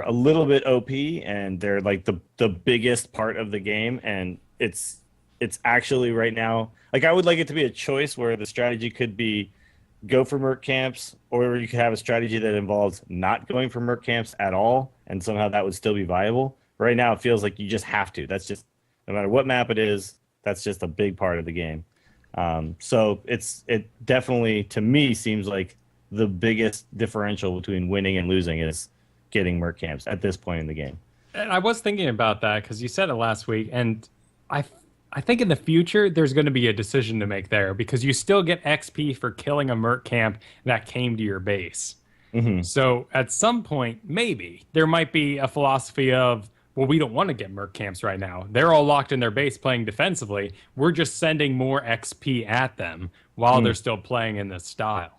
a little bit OP, and they're like the biggest part of the game, and it's actually right now, like I would like it to be a choice where the strategy could be go for merc camps, or you could have a strategy that involves not going for merc camps at all, and somehow that would still be viable. Right now it feels like you just have to. That's just, no matter what map it is, that's just a big part of the game. So it definitely, to me, seems like the biggest differential between winning and losing is getting merc camps at this point in the game. And I was thinking about that because you said it last week, and I think in the future there's going to be a decision to make there, because you still get XP for killing a merc camp that came to your base. Mm-hmm. So at some point, maybe there might be a philosophy of, well, we don't want to get merc camps right now. They're all locked in their base playing defensively. We're just sending more XP at them while they're still playing in this style.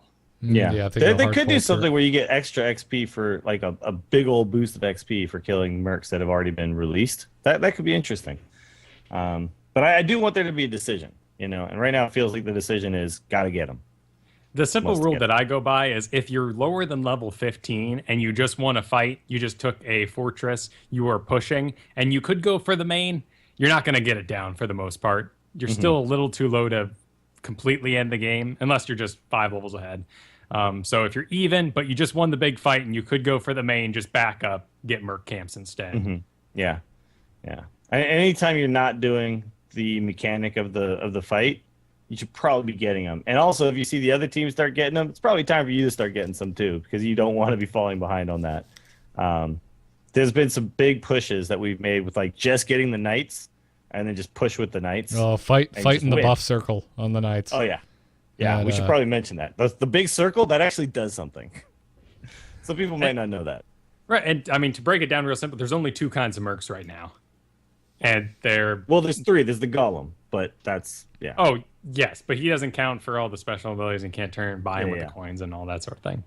Yeah, they could do something where you get extra XP for like a big old boost of XP for killing mercs that have already been released. That could be interesting. But I do want there to be a decision, and right now it feels like the decision is got to get them. The simple rule that I go by is if you're lower than level 15 and you just want to fight, you just took a fortress, you are pushing, and you could go for the main, you're not going to get it down for the most part. You're still a little too low to completely end the game, unless you're just 5 levels ahead. So if you're even, but you just won the big fight and you could go for the main, just back up, get merc camps instead. Mm-hmm. Yeah. Anytime you're not doing the mechanic of the fight, you should probably be getting them. And also, if you see the other team start getting them, it's probably time for you to start getting some too, because you don't want to be falling behind on that. There's been some big pushes that we've made with like just getting the knights, and then just push with the knights. Oh, fight in the buff circle on the knights. Oh yeah, we should probably mention that. The big circle that actually does something. Some people might not know that. Right, and I mean, to break it down real simple, there's only two kinds of mercs right now. And they're... Well, there's three. There's the golem, but that's... Yeah. Oh, yes, but he doesn't count for all the special abilities and can't buy him with the coins and all that sort of thing.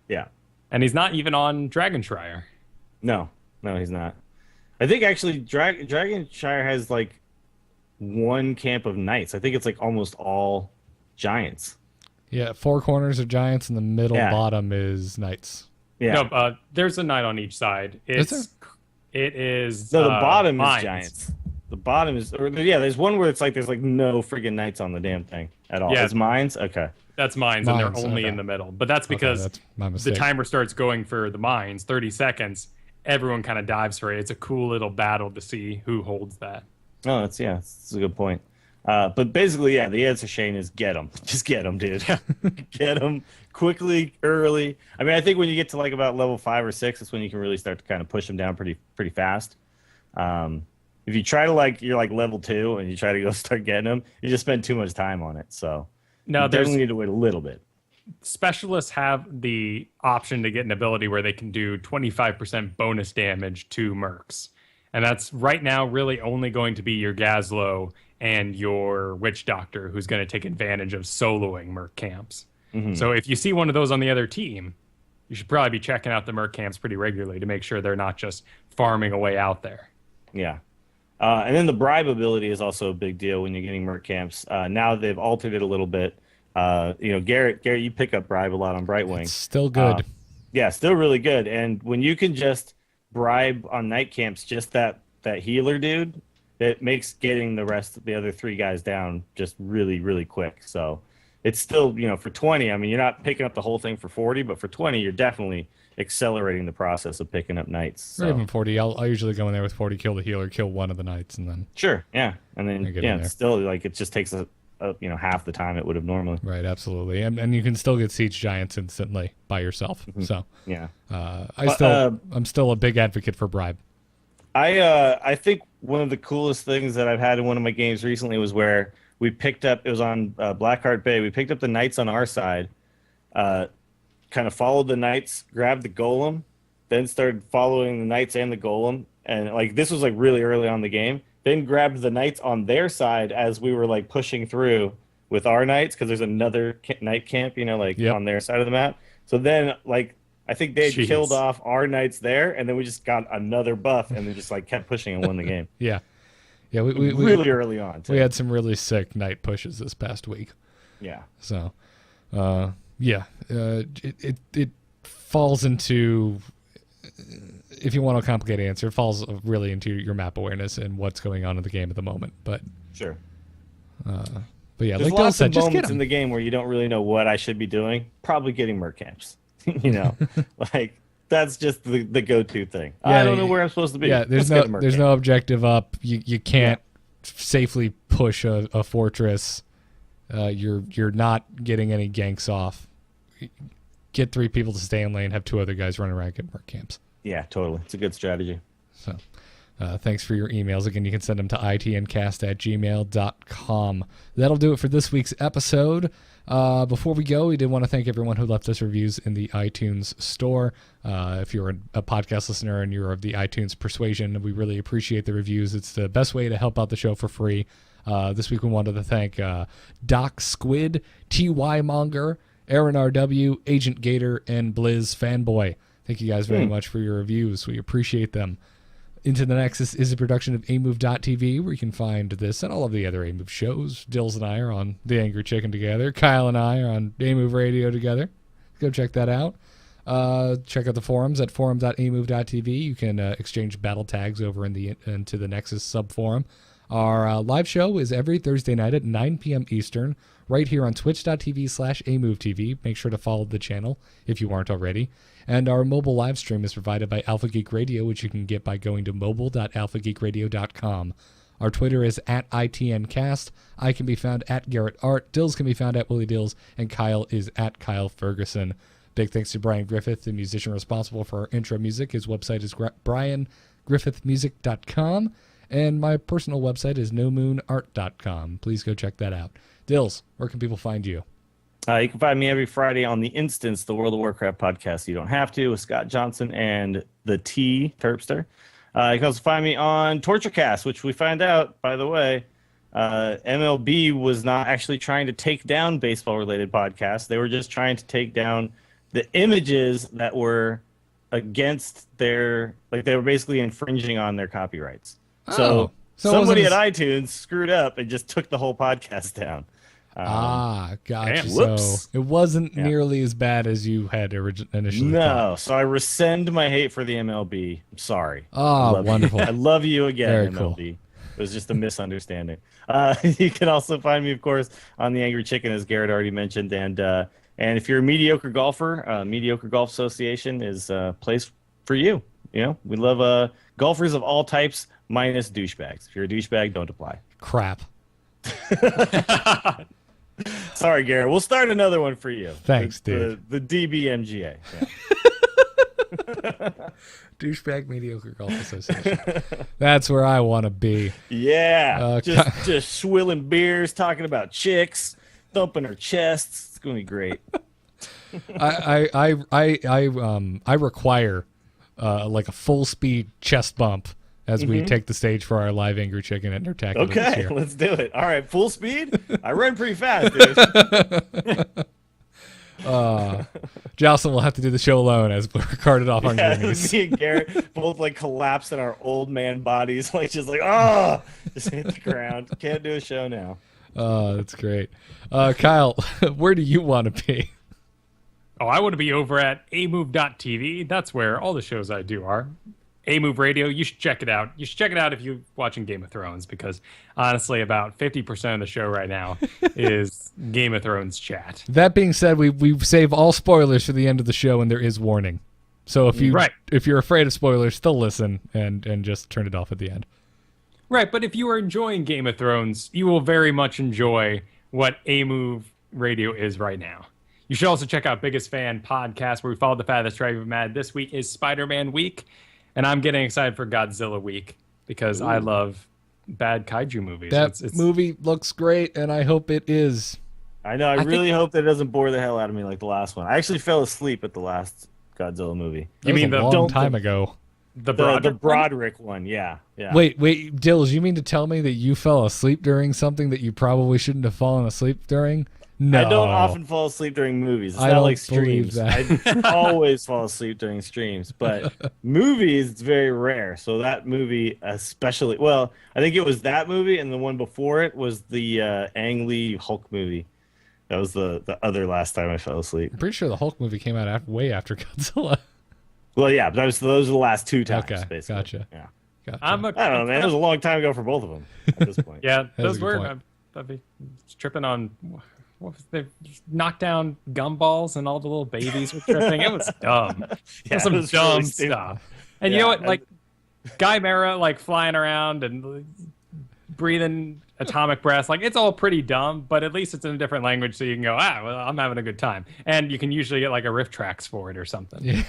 Yeah. And he's not even on Dragon Shire. No, he's not. I think, actually, Dragon Shire has, like, one camp of knights. I think it's, like, almost all giants. Yeah, 4 corners are giants, and the middle bottom is knights. Yeah. No, there's a knight on each side. It is. No, the bottom mines. is giants. The bottom is, there's one where it's like there's like no freaking knights on the damn thing at all. Yeah. It's mines? Okay. That's mines, and they're only in the middle. But that's because the timer starts going for the mines, 30 seconds. Everyone kind of dives for it. It's a cool little battle to see who holds that. Oh, that's a good point. But basically, the answer, Shane, is get them. Just get them, dude. Get them quickly, early. I mean, I think when you get to like about level 5 or 6, that's when you can really start to kind of push them down pretty fast. If you try to you're like level 2 and you try to go start getting them, you just spend too much time on it. So you definitely need to wait a little bit. Specialists have the option to get an ability where they can do 25% bonus damage to mercs. And that's right now really only going to be your Gazlo and your Witch Doctor, who's going to take advantage of soloing merc camps. Mm-hmm. So if you see one of those on the other team, you should probably be checking out the merc camps pretty regularly to make sure they're not just farming away out there. Yeah. And then the bribe ability is also a big deal when you're getting merc camps. Now they've altered it a little bit. Garrett, you pick up bribe a lot on Brightwing. It's still good. Still really good. And when you can just bribe on night camps just that healer dude, it makes getting the other 3 guys down just really, really quick. So it's still, for 20, I mean, you're not picking up the whole thing for 40, but for 20, you're definitely accelerating the process of picking up knights. So. Or even 40. I'll usually go in there with 40, kill the healer, kill one of the knights, and then... Sure, yeah. And then, it's still, it just takes half the time it would have normally. Right, absolutely. And you can still get siege giants instantly by yourself. Mm-hmm. So, I'm still a big advocate for bribe. I think one of the coolest things that I've had in one of my games recently was where we picked up, it was on Blackheart Bay, we picked up the knights on our side, kind of followed the knights, grabbed the golem, then started following the knights and the golem, and this was really early on in the game, then grabbed the knights on their side as we were pushing through with our knights, because there's another night camp, on their side of the map. So then, I think they had killed off our knights there, and then we just got another buff, and then just kept pushing and won the game. Yeah, we really early on. Too. We had some really sick night pushes this past week. Yeah. So, it falls into, if you want a complicated answer, it falls really into your map awareness and what's going on in the game at the moment. But sure. But yeah, there's lots of moments in the game where you don't really know what I should be doing. Probably getting merc camps. That's just the go-to thing. I don't know where I'm supposed to be. Yeah, there's no objective up. You can't safely push a fortress. You're not getting any ganks off. Get 3 people to stay in lane. Have 2 other guys running around get merc camps. Yeah, totally. It's a good strategy. So, thanks for your emails. Again, you can send them to itncast@gmail.com. That'll do it for this week's episode. Before we go, we did want to thank everyone who left us reviews in the iTunes store. If you're a podcast listener and you're of the iTunes persuasion, we really appreciate the reviews. It's the best way to help out the show for free. This week we wanted to thank Doc Squid, TY Monger, Aaron RW, Agent Gator, and Blizz Fanboy. Thank you guys very much for your reviews. We appreciate them. Into the Nexus is a production of amove.tv, where you can find this and all of the other A-Move shows. Dills and I are on The Angry Chicken together. Kyle and I are on A-Move Radio together. Go check that out. Check out the forums at forum.amove.tv. You can exchange battle tags over into the Nexus subforum. Our live show is every Thursday night at 9 p.m. Eastern, right here on twitch.tv/amovetv. Make sure to follow the channel if you aren't already. And our mobile live stream is provided by Alpha Geek Radio, which you can get by going to mobile.alphageekradio.com. Our Twitter is @ITNcast. I can be found at Garrett Art. Dills can be found at Willie Dills. And Kyle is at Kyle Ferguson. Big thanks to Brian Griffith, the musician responsible for our intro music. His website is briangriffithmusic.com. And my personal website is nomoonart.com. Please go check that out. Dills, where can people find you? You can find me every Friday on The Instance, the World of Warcraft podcast. You don't have to, with Scott Johnson and the T Terpster. You can also find me on TortureCast, which we find out, by the way, MLB was not actually trying to take down baseball-related podcasts. They were just trying to take down the images that were against their, like they were basically infringing on their copyrights. So somebody at iTunes screwed up and just took the whole podcast down. Gotcha. Whoops. So it wasn't nearly as bad as you had initially thought. So I rescind my hate for the MLB. I'm sorry. Oh, wonderful. I love you again, Very MLB. cool. It was just a misunderstanding. You can also find me, of course, on The Angry Chicken, as Garrett already mentioned. And if you're a mediocre golfer, Mediocre Golf Association is a place for you. You know, we love golfers of all types, minus douchebags. If you're a douchebag, don't apply. Crap. Sorry, Garrett. We'll start another one for you. Thanks, dude. The DBMGA. Yeah. Douchebag Mediocre Golf Association. That's where I want to be. Yeah. Just swilling beers, talking about chicks, thumping her chests. It's going to be great. I require like a full speed chest bump as we take the stage for our live Angry Chicken at Nerdtacular this Okay, year. let's do it. All right, full speed? I run pretty fast, dude. Jocelyn will have to do the show alone as we're carted off on your knees. Me and Garrett both like collapsed in our old man bodies, like just hit the ground. Can't do a show now. That's great. Kyle, where do you want to be? Oh, I want to be over at amove.tv. That's where all the shows I do are. A-Move Radio, you should check it out. You should check it out if you're watching Game of Thrones, because honestly, about 50% of the show right now is Game of Thrones chat. That being said, we save all spoilers for the end of the show, and there is warning. So if you're afraid of spoilers, still listen and just turn it off at the end. Right, but if you are enjoying Game of Thrones, you will very much enjoy what A-Move Radio is right now. You should also check out Biggest Fan Podcast, where we follow the Fat that's driving mad. This week is Spider-Man Week. And I'm getting excited for Godzilla Week because I love bad kaiju movies. That movie looks great, and I hope it is. I know. I really hope that it doesn't bore the hell out of me like the last one. I actually fell asleep at the last Godzilla movie. You mean a long time ago? The Broderick one, yeah. Wait, Dills, you mean to tell me that you fell asleep during something that you probably shouldn't have fallen asleep during? No. I don't often fall asleep during movies. It's I not don't like streams. believe that. I always fall asleep during streams, but movies, it's very rare. So that movie especially, well, I think it was that movie, and the one before it was the Ang Lee Hulk movie. That was the other last time I fell asleep. I'm pretty sure the Hulk movie came out way after Godzilla. Well, yeah, but those are the last two times, basically. Gotcha. Yeah. Gotcha. I don't know, man. It was a long time ago for both of them at this point. Yeah, those a good were. point. I'd be tripping on. What was they knocked down gumballs and all the little babies were tripping. It was dumb. Yeah, Some it was dumb really stupid. stuff. And Yeah, you know what? Like Guy Mara, like flying around and breathing atomic breath. Like it's all pretty dumb, but at least it's in a different language, so you can go, well, I'm having a good time. And you can usually get like a riff tracks for it or something. Yeah.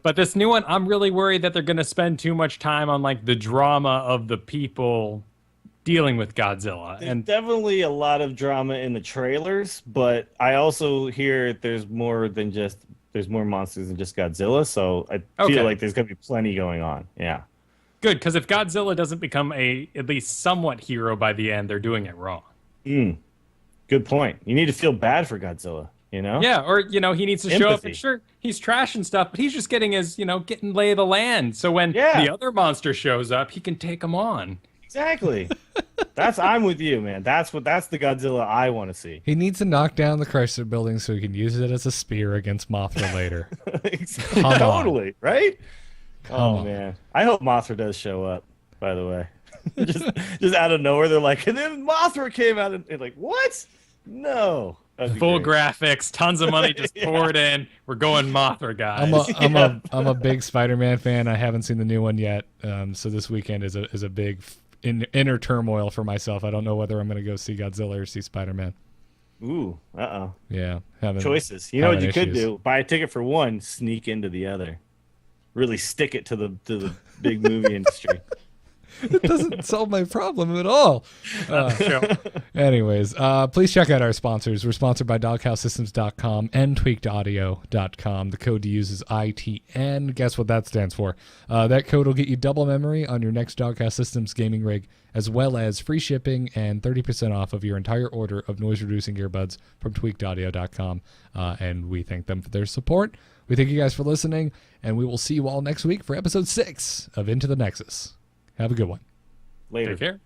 But this new one, I'm really worried that they're going to spend too much time on like the drama of the people dealing with Godzilla. There's And definitely a lot of drama in the trailers, but I also hear there's more monsters than just Godzilla, so I feel like there's gonna be plenty going on. Yeah. good, because if Godzilla doesn't become a at least somewhat hero by the end, they're doing it wrong. Good point. You need to feel bad for Godzilla, you know? Yeah, or he needs to show up, and sure, he's trashing stuff, but he's just getting his, getting lay of the land. So when the other monster shows up, he can take him on. Exactly. I'm with you, man. That's the Godzilla I want to see. He needs to knock down the Chrysler building so he can use it as a spear against Mothra later. Totally, right? Man. I hope Mothra does show up, by the way. just out of nowhere, they're like, and then Mothra came out, and like, what? No. Full graphics, tons of money just poured in. We're going Mothra, guys. I'm a big Spider-Man fan. I haven't seen the new one yet, so this weekend is a big inner turmoil for myself. I don't know whether I'm going to go see Godzilla or see Spider-Man. Ooh, Yeah, choices. You know what you could do? Buy a ticket for one, sneak into the other. Really stick it to the big movie industry. It doesn't solve my problem at all. Anyways, please check out our sponsors. We're sponsored by DoghouseSystems.com and TweakedAudio.com. The code to use is ITN. Guess what that stands for? That code will get you double memory on your next Doghouse Systems gaming rig, as well as free shipping and 30% off of your entire order of noise-reducing earbuds from TweakedAudio.com. And we thank them for their support. We thank you guys for listening, and we will see you all next week for episode 6 of Into the Nexus. Have a good one. Later. Take care.